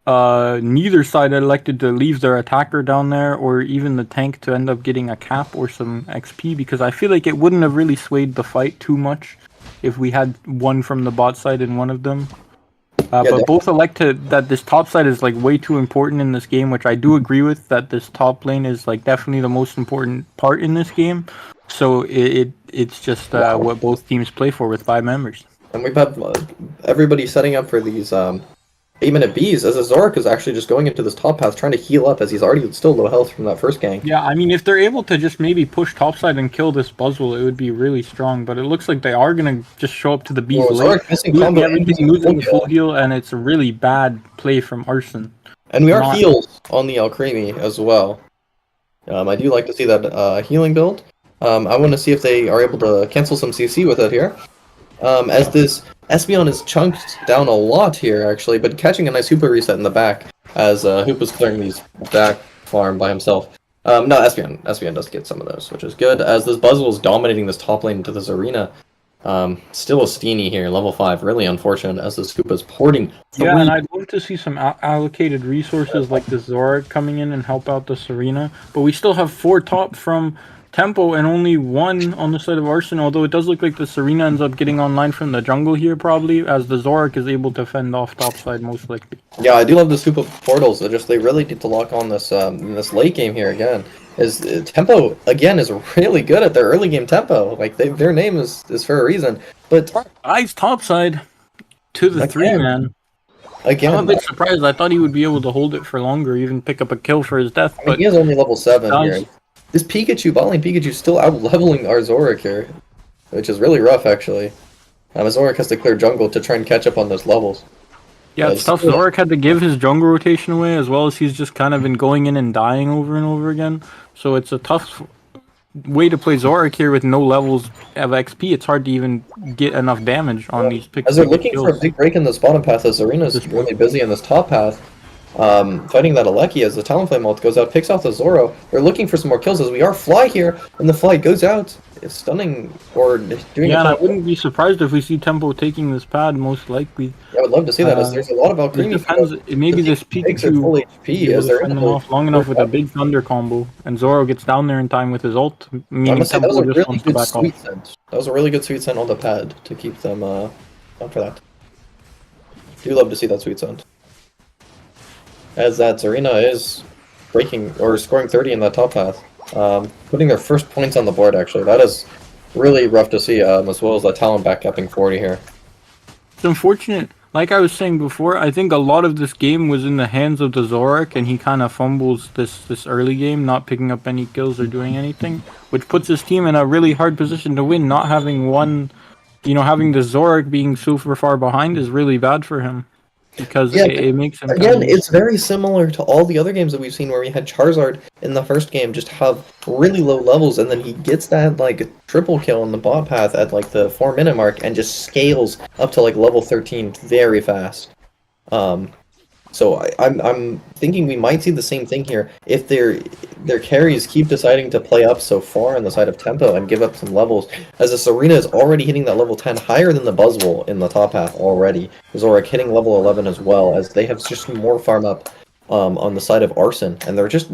neither side elected to leave their attacker down there, or even the tank to end up getting a cap or some XP, because I feel like it wouldn't have really swayed the fight too much if we had one from the bot side and one of them. But both elect that this top side is like way too important in this game, which I do agree with, that this top lane is like definitely the most important part in this game. So it's just what both teams play for with 5 members. And we've had everybody setting up for these 8-minute bees, as Zorak is actually just going into this top path trying to heal up, as he's already still low health from that first gank. Yeah, I mean, if they're able to just maybe push topside and kill this Buzzwole, it would be really strong. But it looks like they are going to just show up to the bees late, losing the full heal, and it's a really bad play from Arson. And we are heals on the Alcremie as well. I do like to see that healing build. I want to see if they are able to cancel some CC with it here. As this Espeon is chunked down a lot here, actually, but catching a nice Hoopa reset in the back, as Hoopa's clearing these back farm by himself. No, Espeon does get some of those, which is good, as this Buzzwole is dominating this top lane into this arena. Still a Steenie here, level 5, really unfortunate, as this Hoopa's porting. Yeah, and I'd love to see some allocated resources like the Zorak coming in and help out the Serena, but we still have 4 top from Tempo and only 1 on the side of Arson, although it does look like the Serena ends up getting online from the jungle here probably, as the Zorak is able to fend off topside most likely. Yeah, I do love the scoop of portals. They really need to lock on this this late game here again. Tempo again is really good at their early game tempo. Like their name is for a reason. But Ives topside to the 3-man. Again, I'm a bit surprised. I thought he would be able to hold it for longer, even pick up a kill for his death. But he is only level 7 here. This Pikachu, bot lane Pikachu, still out-leveling our Zorak here, which is really rough, actually. Zorak has to clear jungle to try and catch up on those levels. Yeah, it's tough. Zorak had to give his jungle rotation away, as well as he's just kind of been going in and dying over and over again. So it's a tough way to play Zorak here with no levels of XP. It's hard to even get enough damage on these picks. As they're looking for a big break in this bottom path, as Serena's really busy in this top path. Fighting that Aleki as the Talonflame ult goes out, picks off the Zoro. They're looking for some more kills as we are Fly here, and the Fly goes out. It's stunning, or doing. Yeah, and I wouldn't be surprised if we see Tempo taking this pad, most likely. Yeah, I would love to see that, as there's a lot of Alcremie. Maybe this Pikachu full HP as they're them off long enough with a big Thunder combo, and Zoro gets down there in time with his ult, meaning that was a really good back sweet off. scent. That was a really good sweet scent on the pad to keep them up for that. Do love to see that sweet scent. As that Serena is breaking or scoring 30 in that top path, putting their first points on the board. Actually, that is really rough to see. As well as that Talon backupping 40 here. It's unfortunate. Like I was saying before, I think a lot of this game was in the hands of the Zorak, and he kind of fumbles this early game, not picking up any kills or doing anything, which puts his team in a really hard position to win. Not having one, having the Zorak being super far behind is really bad for him. Because it makes him... Again, it's very similar to all the other games that we've seen where we had Charizard in the first game just have really low levels, and then he gets that triple kill in the bot path at the 4-minute mark and just scales up to level 13 very fast. So I'm thinking we might see the same thing here if their carries keep deciding to play up so far on the side of tempo and give up some levels, as the Serena is already hitting that level 10 higher than the Buzzwole in the top half already. Zorak hitting level 11 as well, as they have just more farm up on the side of Arson, and they're just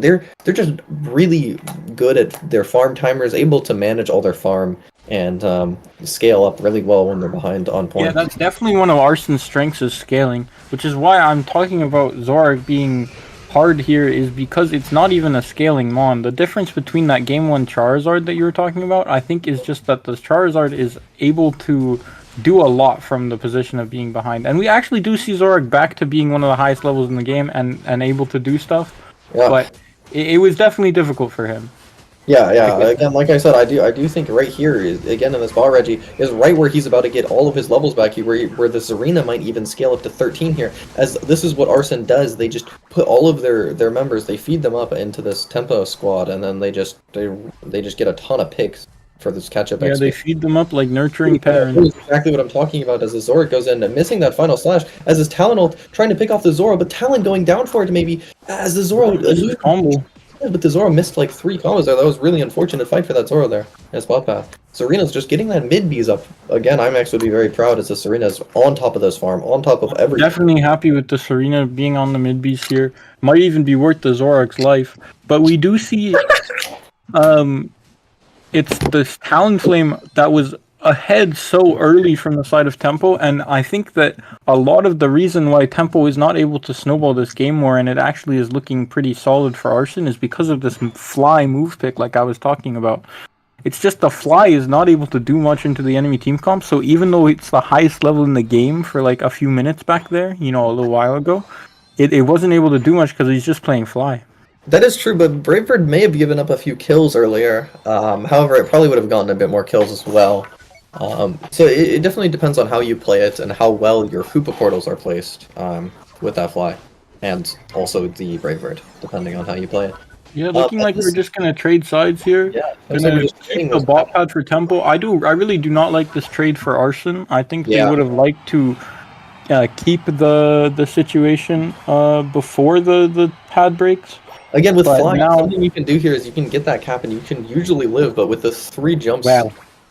really good at their farm timers, able to manage all their farm and scale up really well when they're behind on point. Yeah, that's definitely one of Arson's strengths, is scaling, which is why I'm talking about Zorak being hard here, is because it's not even a scaling mon. The difference between that Game 1 Charizard that you were talking about, I think, is just that the Charizard is able to do a lot from the position of being behind. And we actually do see Zorak back to being one of the highest levels in the game and able to do stuff. Yeah. But it was definitely difficult for him. Yeah. Again, like I said, I do think right here is again in this ball Reggie is right where he's about to get all of his levels back. Where the Serena might even scale up to 13 here. As this is what Arson does. They just put all of their members. They feed them up into this tempo squad, and then they just get a ton of picks for this catch up. Yeah, they feed them up like nurturing That is parents. exactly what I'm talking about as the Zora goes in and missing that final slash as his Talon ult trying to pick off the Zora, but Talon going down for it maybe as the Zora Combo. but the Zora missed like 3 combos there. That was really unfortunate fight for that Zora there in his spot path. Serena's just getting that mid B's up. Again, I'm actually very proud as the Serena's on top of this farm, on top of everything. Definitely happy with the Serena being on the mid B's here. Might even be worth the Zorak's life. But we do see it's this Talonflame that was ahead so early from the side of Tempo, and I think that a lot of the reason why Tempo is not able to snowball this game more, and it actually is looking pretty solid for Arson, is because of this fly move pick like I was talking about. It's just the fly is not able to do much into the enemy team comp, so even though it's the highest level in the game for like a few minutes back there, you know, a little while ago, it wasn't able to do much because he's just playing fly. That is true, but Bravebird may have given up a few kills earlier. However, it probably would have gotten a bit more kills as well. So it definitely depends on how you play it and how well your Hoopa portals are placed with that fly. And also the Bravebird, depending on how you play it. Yeah, looking like we're just gonna trade sides here. Yeah, gonna keep the bot pad for Tempo. I really do not like this trade for Arson. I think they would have liked to keep the situation before the pad breaks. Again, with flying, something you can do here is you can get that cap and you can usually live, but with the 3 jumps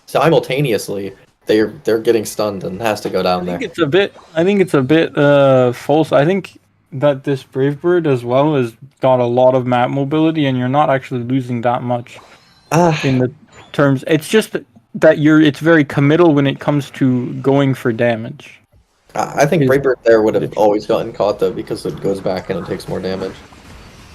simultaneously, they're getting stunned and has to go down there. I think it's a bit false. I think that this Bravebird as well has got a lot of map mobility, and you're not actually losing that much in the terms. It's just that it's very committal when it comes to going for damage. I think Bravebird there would have always gotten caught though, because it goes back and it takes more damage.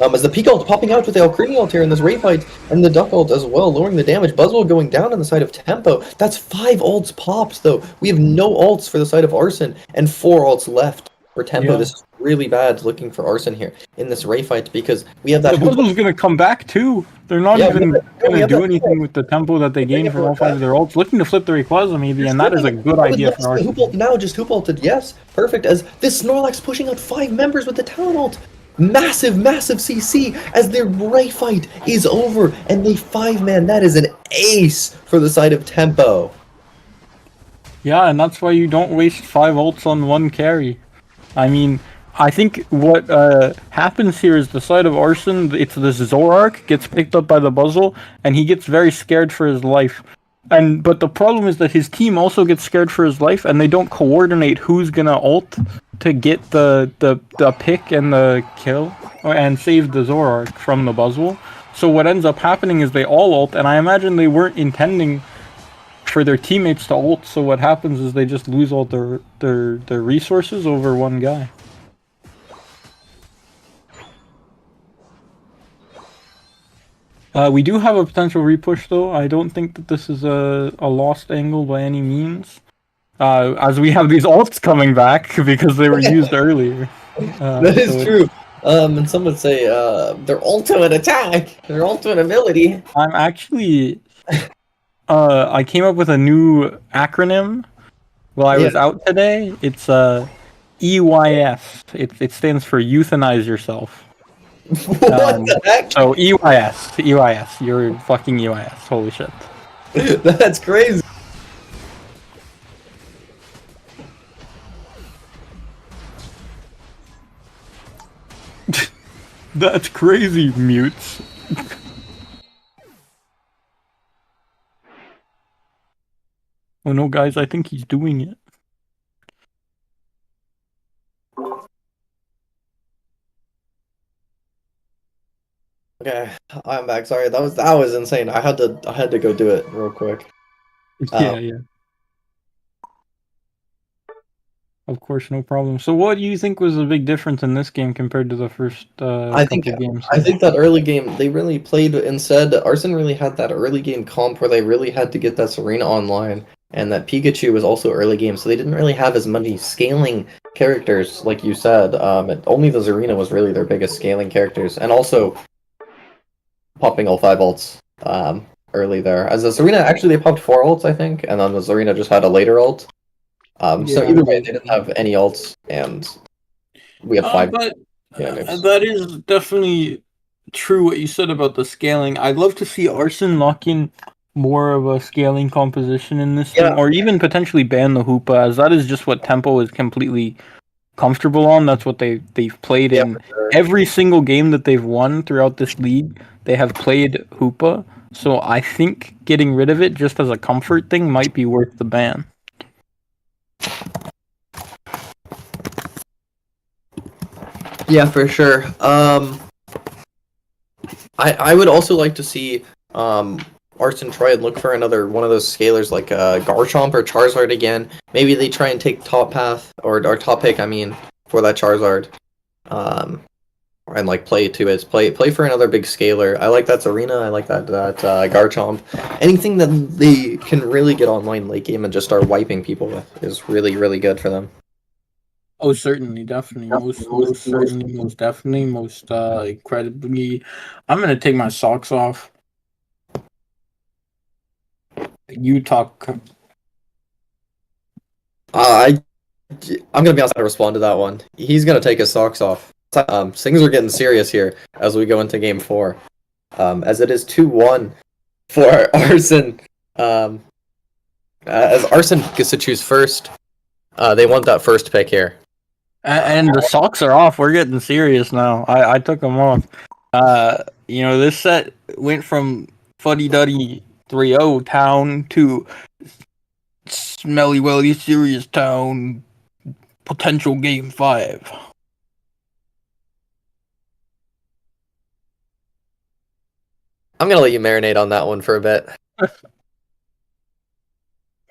As the Peak ult popping out with the Alcremie ult here in this raid fight, and the Duck ult as well, lowering the damage. Buzzwell going down on the side of Tempo. That's 5 ults popped though. We have no ults for the side of Arson, and 4 ults left for Tempo. Yeah. This is really bad looking for Arson here in this raid fight, because we have that... The Buzzwell's gonna come back too. They're not even gonna do anything with the Tempo that they gained from all 5 of their ults. Looking to flip the Rayquaza maybe, and that is a good idea for Arson. Now just hoop ulted, yes, perfect, as this Snorlax pushing out 5 members with the Talon ult. Massive CC as their raid fight is over, and they 5-man. That is an ace for the side of Tempo. Yeah, and that's why you don't waste 5 ults on 1 carry. I mean, I think what happens here is the side of Arson, it's this Zorark gets picked up by the Buzzle, and he gets very scared for his life. But the problem is that his team also gets scared for his life, and they don't coordinate who's gonna ult to get the pick and the kill and save the Zorark from the Buzzwole. So what ends up happening is they all ult, and I imagine they weren't intending for their teammates to ult. So what happens is they just lose all their resources over 1 guy. We do have a potential repush though. I don't think that this is a lost angle by any means. As we have these ults coming back because they were used earlier. That is true. And some would say their ultimate attack, their ultimate ability. I'm actually... I came up with a new acronym while I was out today. It's EYS. It stands for Euthanize Yourself. What the heck? So EYS. You're fucking EYS. Holy shit. That's crazy. That's crazy, mutes. Oh no, guys, I think he's doing it. Okay, I'm back. Sorry, that was insane. I had to go do it real quick. Yeah. Of course, no problem. So what do you think was the big difference in this game compared to the first couple games? I think that early game, they really played, instead, Arson really had that early game comp where they really had to get that Serena online, and that Pikachu was also early game, so they didn't really have as many scaling characters, like you said. Only the Zarina was really their biggest scaling characters, and also popping all 5 ults early there. As the Zarina, actually, they popped 4 ults, I think, and then the Zarina just had a later ult. So Yeah, either way, they didn't have any ults, and we have 5. but Yeah, maybe. that is definitely true what you said about the scaling. I'd love to see Arson lock in more of a scaling composition in this thing, or even potentially ban the Hoopa, as that is just what Tempo is completely comfortable on. That's what they've played in every single game that they've won throughout this league. They have played Hoopa, so I think getting rid of it just as a comfort thing might be worth the ban. Yeah, for sure. I would also like to see Arson try and look for another one of those scalers like Garchomp or Charizard again. Maybe they try and take top path or top pick, I mean, for that Charizard. And like play to it. Play for another big scaler. I like that Zarina. I like that Garchomp. Anything that they can really get online late game and just start wiping people with is really, really good for them. Oh, certainly, definitely, most certainly, most definitely, most incredibly. I'm gonna take my socks off. You talk. I'm gonna be honest to respond to that one. He's gonna take his socks off. Things are getting serious here as we go into game 4. As it is 2-1 for Arson. As Arson gets to choose first, they want that first pick here. And the socks are off. We're getting serious now. I took them off. This set went from fuddy duddy 3-0 town to smelly welly serious town potential game 5. I'm gonna let you marinate on that one for a bit.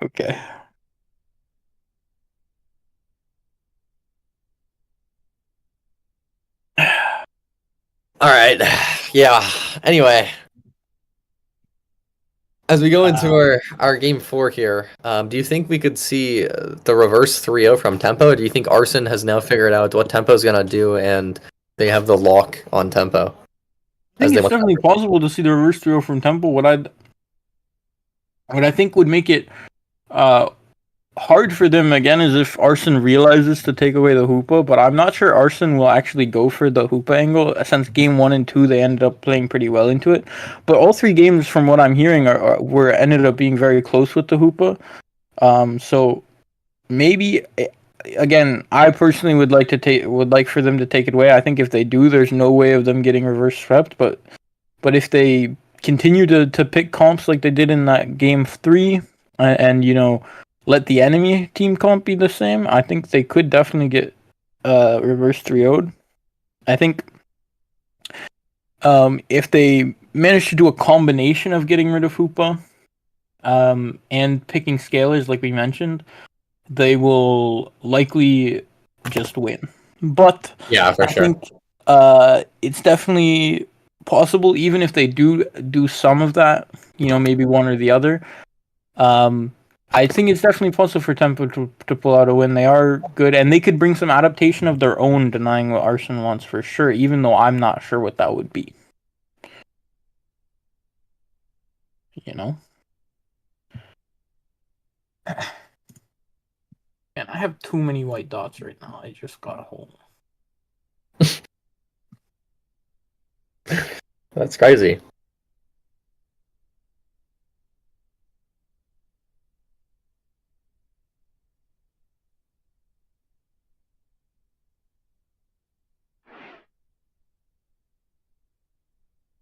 Okay. All right. Yeah. Anyway, as we go into our game 4 here, do you think we could see the reverse 3-0 from Tempo? Do you think Arson has now figured out what Tempo's gonna do and they have the lock on Tempo? I think it's definitely possible to see the reverse 3-0 from Tempo. What I think would make it hard for them again is if Arson realizes to take away the Hoopa, but I'm not sure Arson will actually go for the Hoopa angle, since game 1 and 2 they ended up playing pretty well into it. But all 3 games, from what I'm hearing, were ended up being very close with the Hoopa. So maybe again, I personally would like for them to take it away. I think if they do, there's no way of them getting reverse swept. But if they continue to pick comps like they did in that game 3, and let the enemy team comp be the same, I think they could definitely get reverse 3-0'd. I think if they manage to do a combination of getting rid of Hoopa and picking scalers like we mentioned, they will likely just win. But yeah, for sure. I think it's definitely possible, even if they do some of that, maybe one or the other. I think it's definitely possible for Tempo to pull out a win. They are good, and they could bring some adaptation of their own, denying what Arson wants for sure, even though I'm not sure what that would be. And I have too many white dots right now. I just got a hole. That's crazy.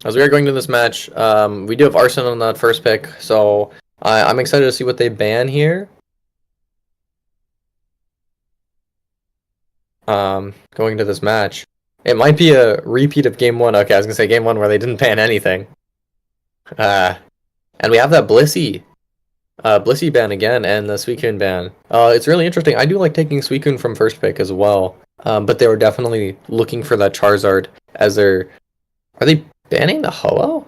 As we are going to this match, we do have Arson on that first pick, so I'm excited to see what they ban here. Going to this match, it might be a repeat of game 1. Okay, I was gonna say game 1 where they didn't ban anything. And we have that Blissey ban again, and the Suicune ban. It's really interesting. I do like taking Suicune from first pick as well, but they were definitely looking for that Charizard as their. Are they banning the Ho-Oh?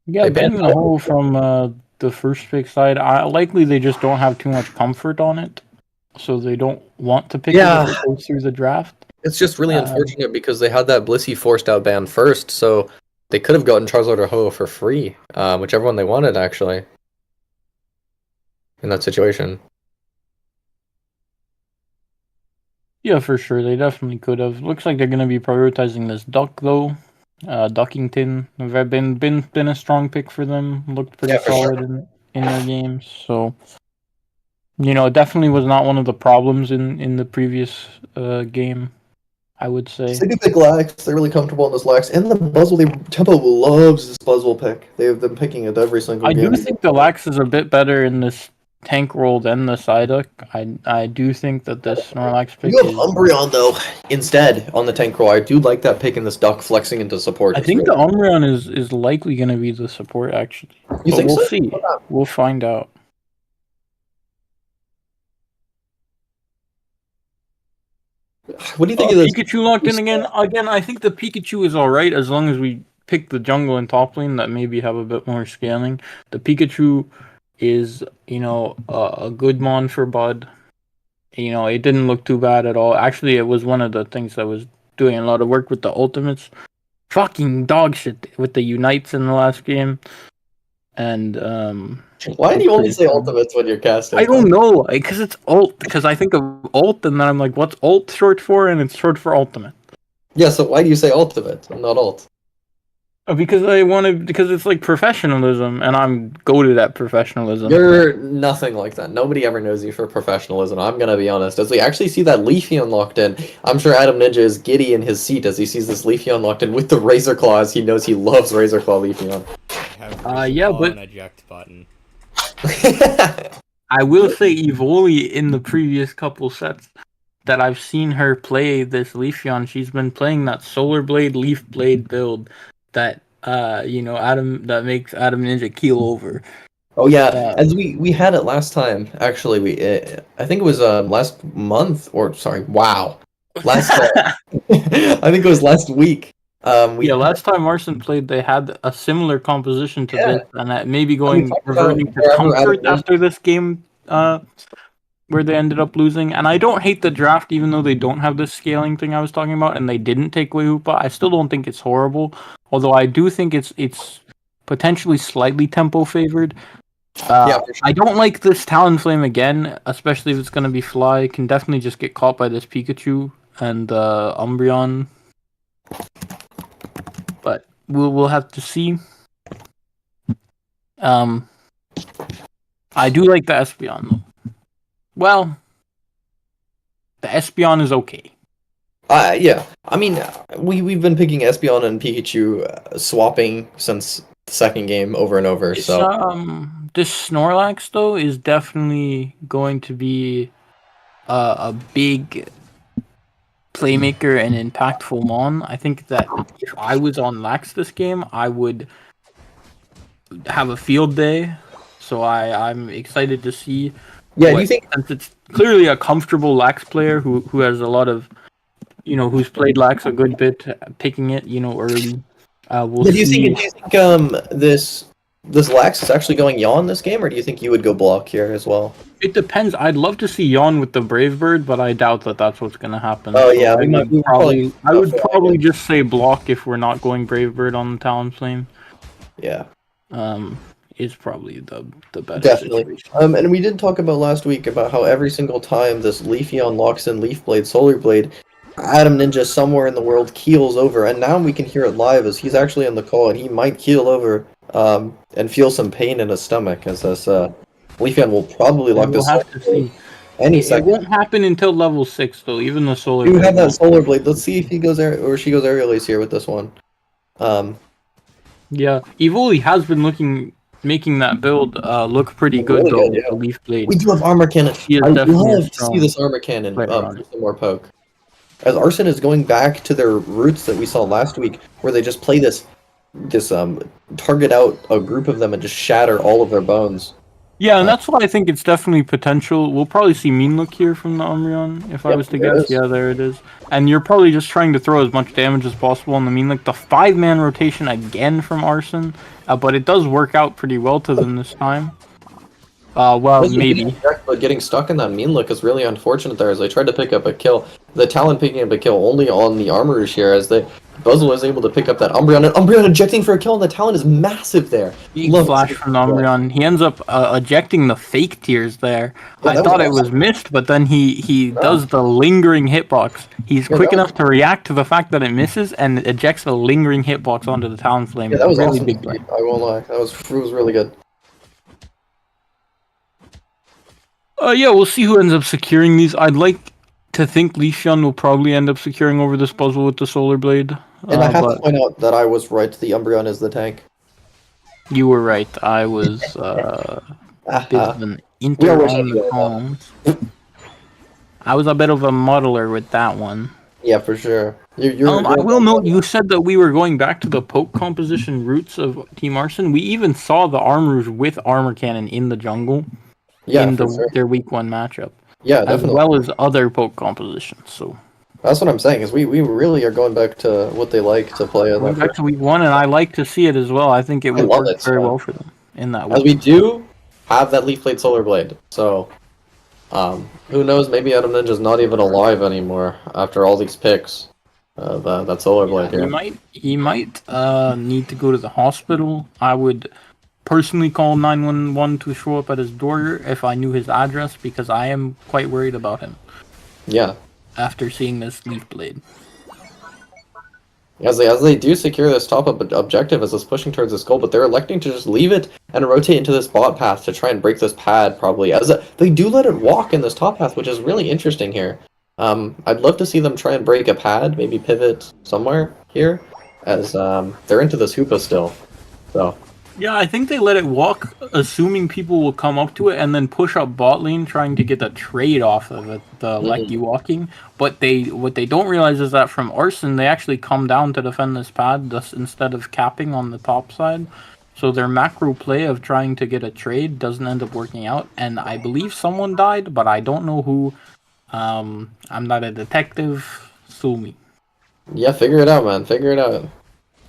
Yeah, banning the Ho-Oh from the first pick side. Likely they just don't have too much comfort on it, so they don't want to pick it if it goes through the draft. It's just really unfortunate because they had that Blissey forced out ban first, so They could have gotten Charizard or Ho for free, whichever one they wanted, actually, in that situation. Yeah, for sure. They definitely could have. Looks like they're going to be prioritizing this Duck, though. Duckington have been a strong pick for them. Looked pretty solid sure. in their games. So, it definitely was not one of the problems in the previous game, I would say. They do pick Lax. They're really comfortable in this Lax. And the Buzzle, Tempo loves this Buzzle pick. They've been picking it every single I game. do think the Lax is a bit better in this tank role than the Psyduck. I do think that this Snorlax pick You have Umbreon, though, instead, on the tank roll. I do like that pick in this Duck flexing into support. I think the Umbreon is likely going to be the support, actually. You think we'll so? see. We'll find out. What do you think of this? Pikachu locked in again. Again, I think the Pikachu is alright as long as we pick the jungle and top lane that maybe have a bit more scaling. The Pikachu is, a good mon for Bud. It didn't look too bad at all. Actually, it was one of the things that was doing a lot of work with the ultimates. Fucking dog shit with the unites in the last game. And why do you only say ultimates when you're casting? I don't know, because it's ult. Because I think of ult, and then I'm like, what's ult short for? And it's short for ultimate. Yeah, so why do you say ultimate and not ult? Because because it's like professionalism, and I'm goated at professionalism. You're nothing like that. Nobody ever knows you for professionalism. I'm gonna be honest. As we actually see that Leafeon locked in, I'm sure Adam Ninja is giddy in his seat as he sees this Leafeon locked in with the Razor Claws. He knows he loves Razor Claw Leafeon. Yeah, but an eject button. I will say Evoli in the previous couple sets that I've seen her play this Leafeon, she's been playing that Solar Blade, Leaf Blade build that that makes Adam Ninja keel over. Oh yeah, as we had it last time. Actually, I think it was last month or sorry, wow, last I think it was last week. Last time Arson played, they had a similar composition to this, and that maybe reverting to comfort after this game, where they ended up losing. And I don't hate the draft, even though they don't have this scaling thing I was talking about, and they didn't take away Hoopa. I still don't think it's horrible, although I do think it's potentially slightly tempo favored. For sure. I don't like this Talonflame again, especially if it's going to be Fly. Can definitely just get caught by this Pikachu and Umbreon. But we'll have to see. I do like the Espeon though. Well, the Espeon is okay. Yeah. I mean, we've been picking Espeon and Pikachu swapping since the second game over and over. This Snorlax though is definitely going to be a big playmaker and impactful mon. I think that if I was on Lax this game, I would have a field day. So I'm excited to see. Yeah, do you think since it's clearly a comfortable Lax player who has a lot of, who's played Lax a good bit, picking it, early. We'll do you think this Lax is actually going Yawn this game, or do you think you would go block here as well? It depends. I'd love to see Yawn with the Brave Bird, but I doubt that that's what's going to happen. Oh, yeah. I would probably just say block if we're not going Brave Bird on the Talonflame. Yeah. Is probably the best. Definitely. And we did talk about last week about how every single time this Leafeon locks in Leaf Blade, Solar Blade, Adam Ninja somewhere in the world keels over, and now we can hear it live as he's actually on the call, and he might keel over and feel some pain in his stomach as this Leafeon will probably lock this any second. It won't happen until level 6 though, even the Solar Blade. You have that Solar Blade. Let's see if he goes or she goes aerial ace here with this one. Yeah, Evoli has been making that build look pretty good though with the Leaf Blade. We do have Armor Cannon. I love to see this Armor Cannon for some more poke. As Arson is going back to their roots that we saw last week, where they just play this target out a group of them and just shatter all of their bones. Yeah, and that's why I think it's definitely potential. We'll probably see Mean Look here from the Umbreon, if I was to guess. Yeah, there it is. And you're probably just trying to throw as much damage as possible on the Mean Look. The 5-man rotation again from Arson, but it does work out pretty well to them this time. Maybe. But getting stuck in that Mean Look is really unfortunate there as they tried to pick up a kill. The Talon picking up a kill only on the Armorers here as they Buzzle is able to pick up that Umbreon, and Umbreon ejecting for a kill, and the talent is massive there. Big Love flash to see from that. Umbreon. He ends up ejecting the fake tears there. Yeah, I that was thought it was awesome. missed, but then he does the lingering hitbox. He's Yeah, quick that was- enough to react to the fact that it misses and ejects the lingering hitbox onto the Talonflame. Yeah, that was Really awesome. big play. I won't lie. It was really good. Yeah, we'll see who ends up securing these. I'd like to think Leafeon will probably end up securing over this puzzle with the Solar Blade. And I have to But point out that I was right. The Umbreon is the tank. you were right. I was a bit of an We inter always on the have to comms. I was a bit of a muddler with that one. Yeah, for sure. You're I will note you said that we were going back to the poke composition roots of Team Arson. We even saw the Armors with Armor Cannon in the jungle yeah, in for sure. their week 1 matchup, Yeah, as definitely. well as other poke compositions. So That's what I'm saying. Is we really are going back to what they like to play. going back to week 1, and I like to see it as well. I think it would love work it, very so. well for them in that As week. we do have that Leaf Blade Solar Blade, so who knows? Maybe Adam Ninja's not even alive anymore after all these picks of that Solar Blade here. He might need to go to the hospital. I would personally call 911 to show up at his door if I knew his address, because I am quite worried about him Yeah, after seeing this Leaf Blade. as they do secure this top objective as it's pushing towards this goal, but they're electing to just leave it and rotate into this bot path to try and break this pad. Probably they do let it walk in this top path, which is really interesting here. I'd love to see them try and break a pad, maybe pivot somewhere here, as they're into this Hoopa still. So Yeah, I think they let it walk, assuming people will come up to it, and then push up bot lane, trying to get a trade off of it, the Lecky walking. But what they don't realize is that from Arson, they actually come down to defend this pad, thus instead of capping on the top side. So their macro play of trying to get a trade doesn't end up working out, and I believe someone died, but I don't know who. I'm not a detective. Sue me. yeah, figure it out, man. Figure it out.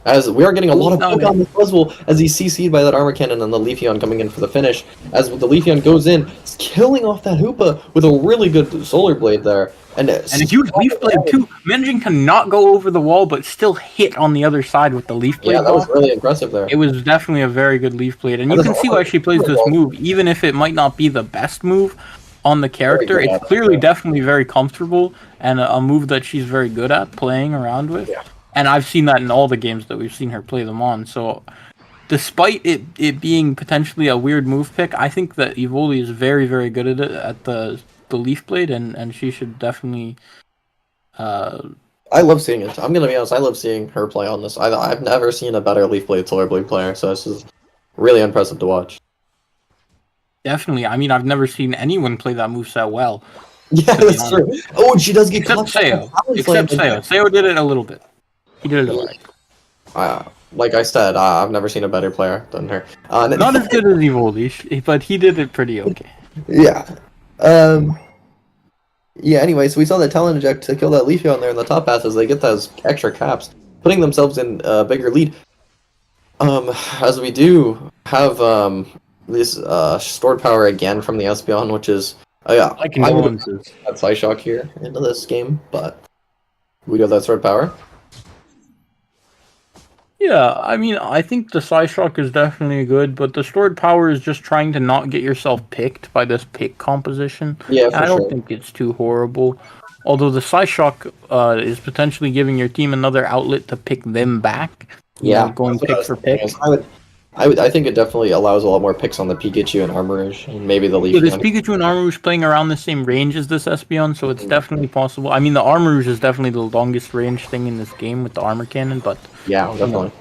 As we are getting a lot of poke on this Buzzwole as he's CC'd by that Armor Cannon and the Leafeon coming in for the finish. As the Leafeon goes in, it's killing off that Hoopa with a really good Solar Blade there. And a huge Leaf Blade too, managing to not go over the wall but still hit on the other side with the Leaf Blade. Yeah, that was really impressive there. It was definitely a very good Leaf Blade, and you can see why she plays this move, even if it might not be the best move on the character. It's clearly definitely very comfortable and a move that she's very good at playing around with. Yeah. And I've seen that in all the games that we've seen her play them on. So, despite it being potentially a weird move pick, I think that Evoli is very, very good at it, at the Leaf Blade, and she should definitely. I love seeing it. I'm gonna be honest. I love seeing her play on this. I've never seen a better Leaf Blade Solar Blade player, so this is really impressive to watch. Definitely. I mean, I've never seen anyone play that moveset well. Yeah, that's true. Oh, and she does get Except caught. Seo. Seo did it a little bit. He did it alright. Like I said, I've never seen a better player than her. Not as good as Evoli, but he did it pretty okay. Yeah. Yeah, anyway, so we saw that Talon Eject to kill that Leafeon there in the top path as they get those extra caps, putting themselves in a bigger lead. As we do have this stored power again from the Espeon, which is yeah, I can go into that Psyshock here into this game, but we do have that stored power. Yeah, I mean, I think the Psyshock is definitely good, but the stored power is just trying to not get yourself picked by this pick composition. Yeah, for I don't sure. think it's too horrible. Although the Psyshock is potentially giving your team another outlet to pick them back. Yeah, going that's what I pick was for thinking. pick. I think it definitely allows a lot more picks on the Pikachu and Armorish, and maybe the Yeah, this Leafeon. Pikachu and Armor is playing around the same range as this Espeon, so it's definitely possible. I mean, the Armor is definitely the longest range thing in this game with the Armor Cannon, but Yeah, definitely.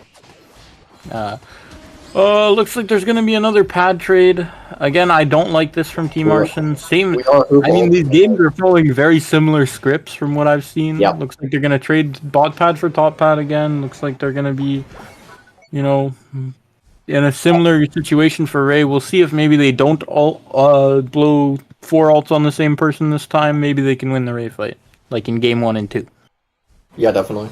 looks like there's gonna be another pad trade. Again, I don't like this from Team Arson. Same. We are I mean, these games are following very similar scripts from what I've seen. Yep. Looks like they're gonna trade bot pad for top pad again. Looks like they're gonna be, you know, in a similar situation for Ray. We'll see if maybe they don't all blow 4 ults on the same person this time. Maybe they can win the Ray fight, like in game 1 and 2. Yeah, definitely.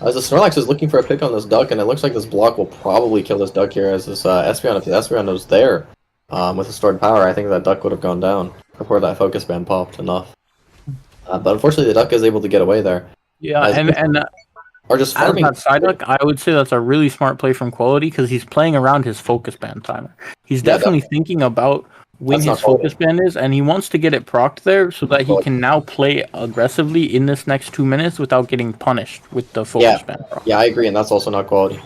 As the Snorlax is looking for a pick on this duck, and it looks like this block will probably kill this duck here. As this Espeon, if the Espeon was there with the stored power, I think that duck would have gone down before that focus band popped enough. But unfortunately, the duck is able to get away there. Yeah, As- and Or just Out of farming. that Psyduck, I would say that's a really smart play from Quality because he's playing around his focus band timer. He's Yeah, definitely thinking about when That's not his focus Quality. band is, and he wants to get it procced there so that he Quality. can now play aggressively in this next 2 minutes without getting punished with the focus band proc. Yeah, I agree, and that's also not Quality.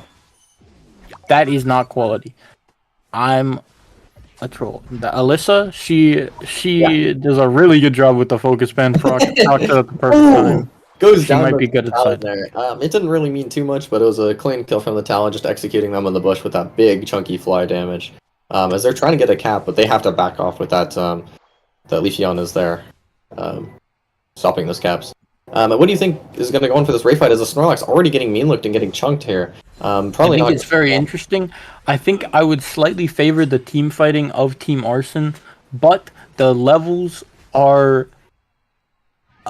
That is not Quality. I'm a troll. Alyssa, she does a really good job with the focus band proc at the perfect time. Goes She down might to be good the at Talon side. there. It didn't really mean too much, but it was a clean kill from the Talon, just executing them in the bush with that big chunky fly damage. As they're trying to get a cap, but they have to back off with that. That Leafeon is there, stopping those caps. And what do you think is going to go on for this Ray fight? Is the Snorlax already getting mean looked and getting chunked here? Probably I think not. it's very interesting. I think I would slightly favor the team fighting of Team Arson, but the levels are,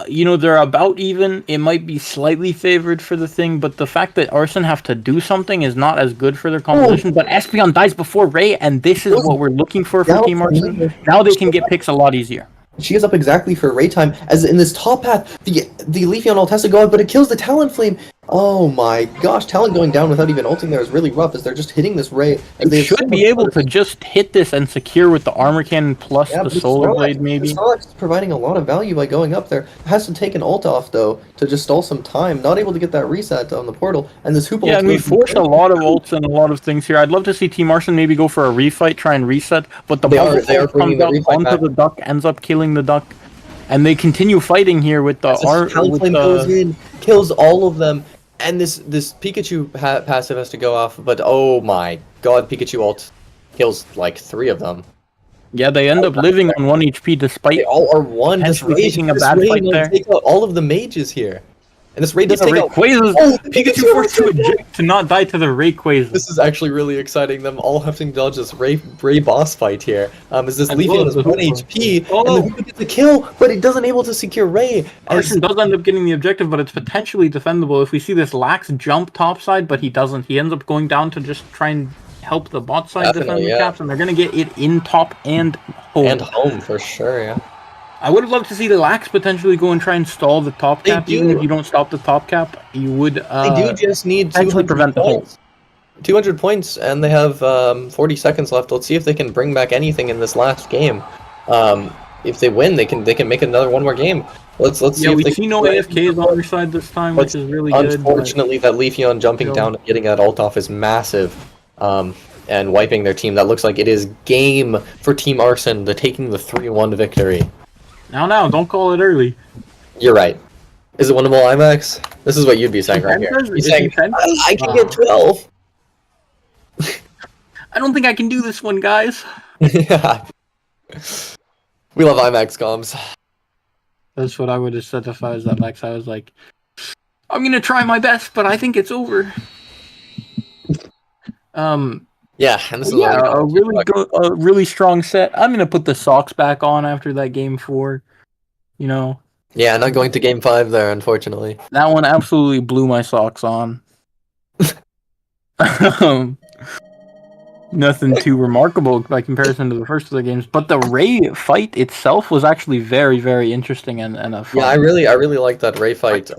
they're about even. It might be slightly favored for the thing, but the fact that Arson have to do something is not as good for their composition. But Espeon dies before Ray, and this is what we're looking for Team Arson. Now they can get picks a lot easier. She is up exactly for Ray time, as in this top path, the Leafeon ult has to go out, but it kills the Talonflame. Oh my gosh, Talon going down without even ulting there is really rough, as they're just hitting this Ray. They should be able to just hit this and secure with the armor cannon plus the solar blade, maybe. Snorlax is providing a lot of value by going up there. Has to take an ult off, though, to just stall some time. Not able to get that reset on the portal, and this hoop ult... Yeah, and we forced a lot of ults and a lot of things here. I'd love to see Team Arson maybe go for a refight, try and reset, but the bubble comes up onto the duck, ends up killing the duck. And they continue fighting here with the Talonflame goes in, kills all of them, and this Pikachu passive has to go off. But oh my god, Pikachu ult kills like 3 of them. Yeah, they end up living on 1 HP despite they all are one. This taking a bad fight there. Take out all of the mages here, and this Ray does take out. Pikachu forced to eject to not die to the Rayquaza. This is actually really exciting. Them all having to dodge this Ray boss fight here. Is this Leafeon is 1 HP, and the Hoopa gets a kill, but it doesn't able to secure Ray. Arson does end up getting the objective, but it's potentially defendable. If we see this Lax jump topside, but he doesn't. He ends up going down to just try and help the bot side defend the caps, and they're going to get it in top and home. And home, for sure, yeah. I would have loved to see the Lax potentially go and try and stall the top cap. Even if you don't stop the top cap, you would they do just need 200 prevent the hole. 200 points, and they have 40 seconds left. Let's see if they can bring back anything in this last game. If they win, they can make another 1 more game. Let's see. Yeah, we see no AFKs on their side this time, which is really good. Unfortunately, that Leafeon jumping down and getting that ult off is massive, and wiping their team. That looks like it is game for Team Arson, taking the 3-1 victory. Now, don't call it early. You're right. Is it winnable IMAX? This is what you'd be saying right here. You're saying, I can get 12. I don't think I can do this one, guys. Yeah. We love IMAX comms. That's what I would have said if I was that Lex. I was like, I'm going to try my best, but I think it's over. Yeah, and this is a really strong set. I'm gonna put the socks back on after that game 4. Yeah, not going to game 5 there, unfortunately. That one absolutely blew my socks on. Nothing too remarkable by comparison to the first of the games, but the Ray fight itself was actually very, very interesting and a fun. Yeah, I really like that Ray fight.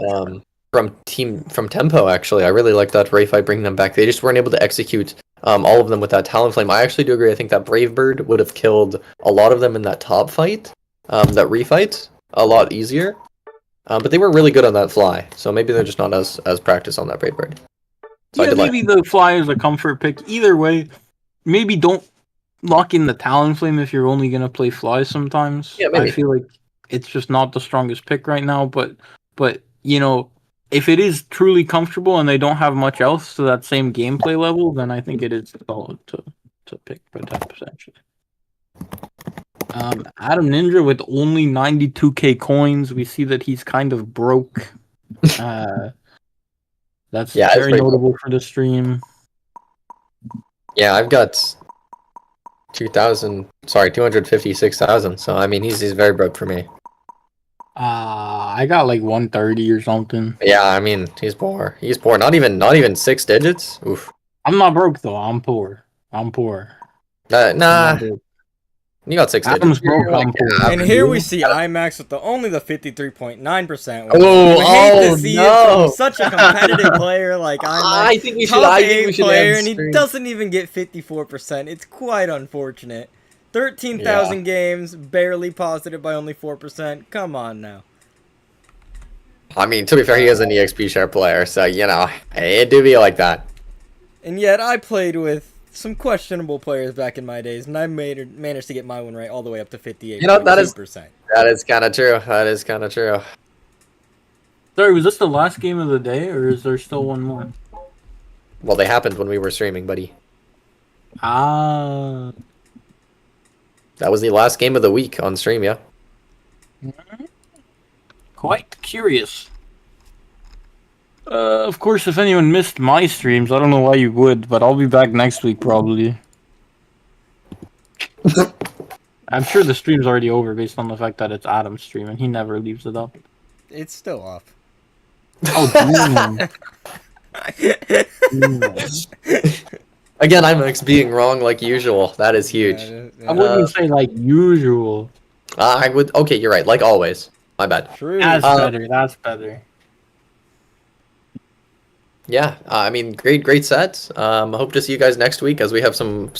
From Tempo, actually. I really like that Ray fight, bringing them back. They just weren't able to execute all of them with that Talonflame. I actually do agree. I think that Brave Bird would have killed a lot of them in that top fight, that refight, a lot easier. But they were really good on that fly, so maybe they're just not as practiced on that Brave Bird. So yeah, maybe the fly is a comfort pick. Either way, maybe don't lock in the Talonflame if you're only going to play flies sometimes. Yeah, maybe. I feel like it's just not the strongest pick right now, but if it is truly comfortable and they don't have much else to that same gameplay level, then I think it is solid to pick potentially. Adam Ninja with only 92k coins. We see that he's kind of broke. That's very notable for the stream. Yeah, I've got 256,000. So I mean, he's very broke for me. I got like 130 or something. Yeah, I mean, he's poor. He's poor. Not even 6 digits. Oof. I'm not broke though. I'm poor. Nah. You got 6 Adam's digits. broke on pool. And here we see IMAX with only the 53.9%. Oh, we hate oh, to see no. it from such a competitive player like IMAX. I think we should. Top I think 8 we should player, end and he stream. doesn't even get 54%. It's quite unfortunate. 13,000 games, barely positive by only 4%. Come on now. I mean, to be fair, he is an EXP share player, so, you know, it do be like that. And yet, I played with some questionable players back in my days, and I managed to get my win rate all the way up to 58%. You know, that is kind of true. That is kind of true. Sorry, was this the last game of the day, or is there still one more? Well, they happened when we were streaming, buddy. Ah. That was the last game of the week on stream, yeah. Quite curious. Of course, if anyone missed my streams, I don't know why you would, but I'll be back next week probably. I'm sure the stream's already over based on the fact that it's Adam's stream and he never leaves it up. It's still up. Oh, damn. Again, I'm being wrong like usual. That is huge. I wouldn't say like usual. I would. Okay, you're right. Like always. My bad. True. That's better. That's better. Yeah, I mean, great set. Hope to see you guys next week as we have some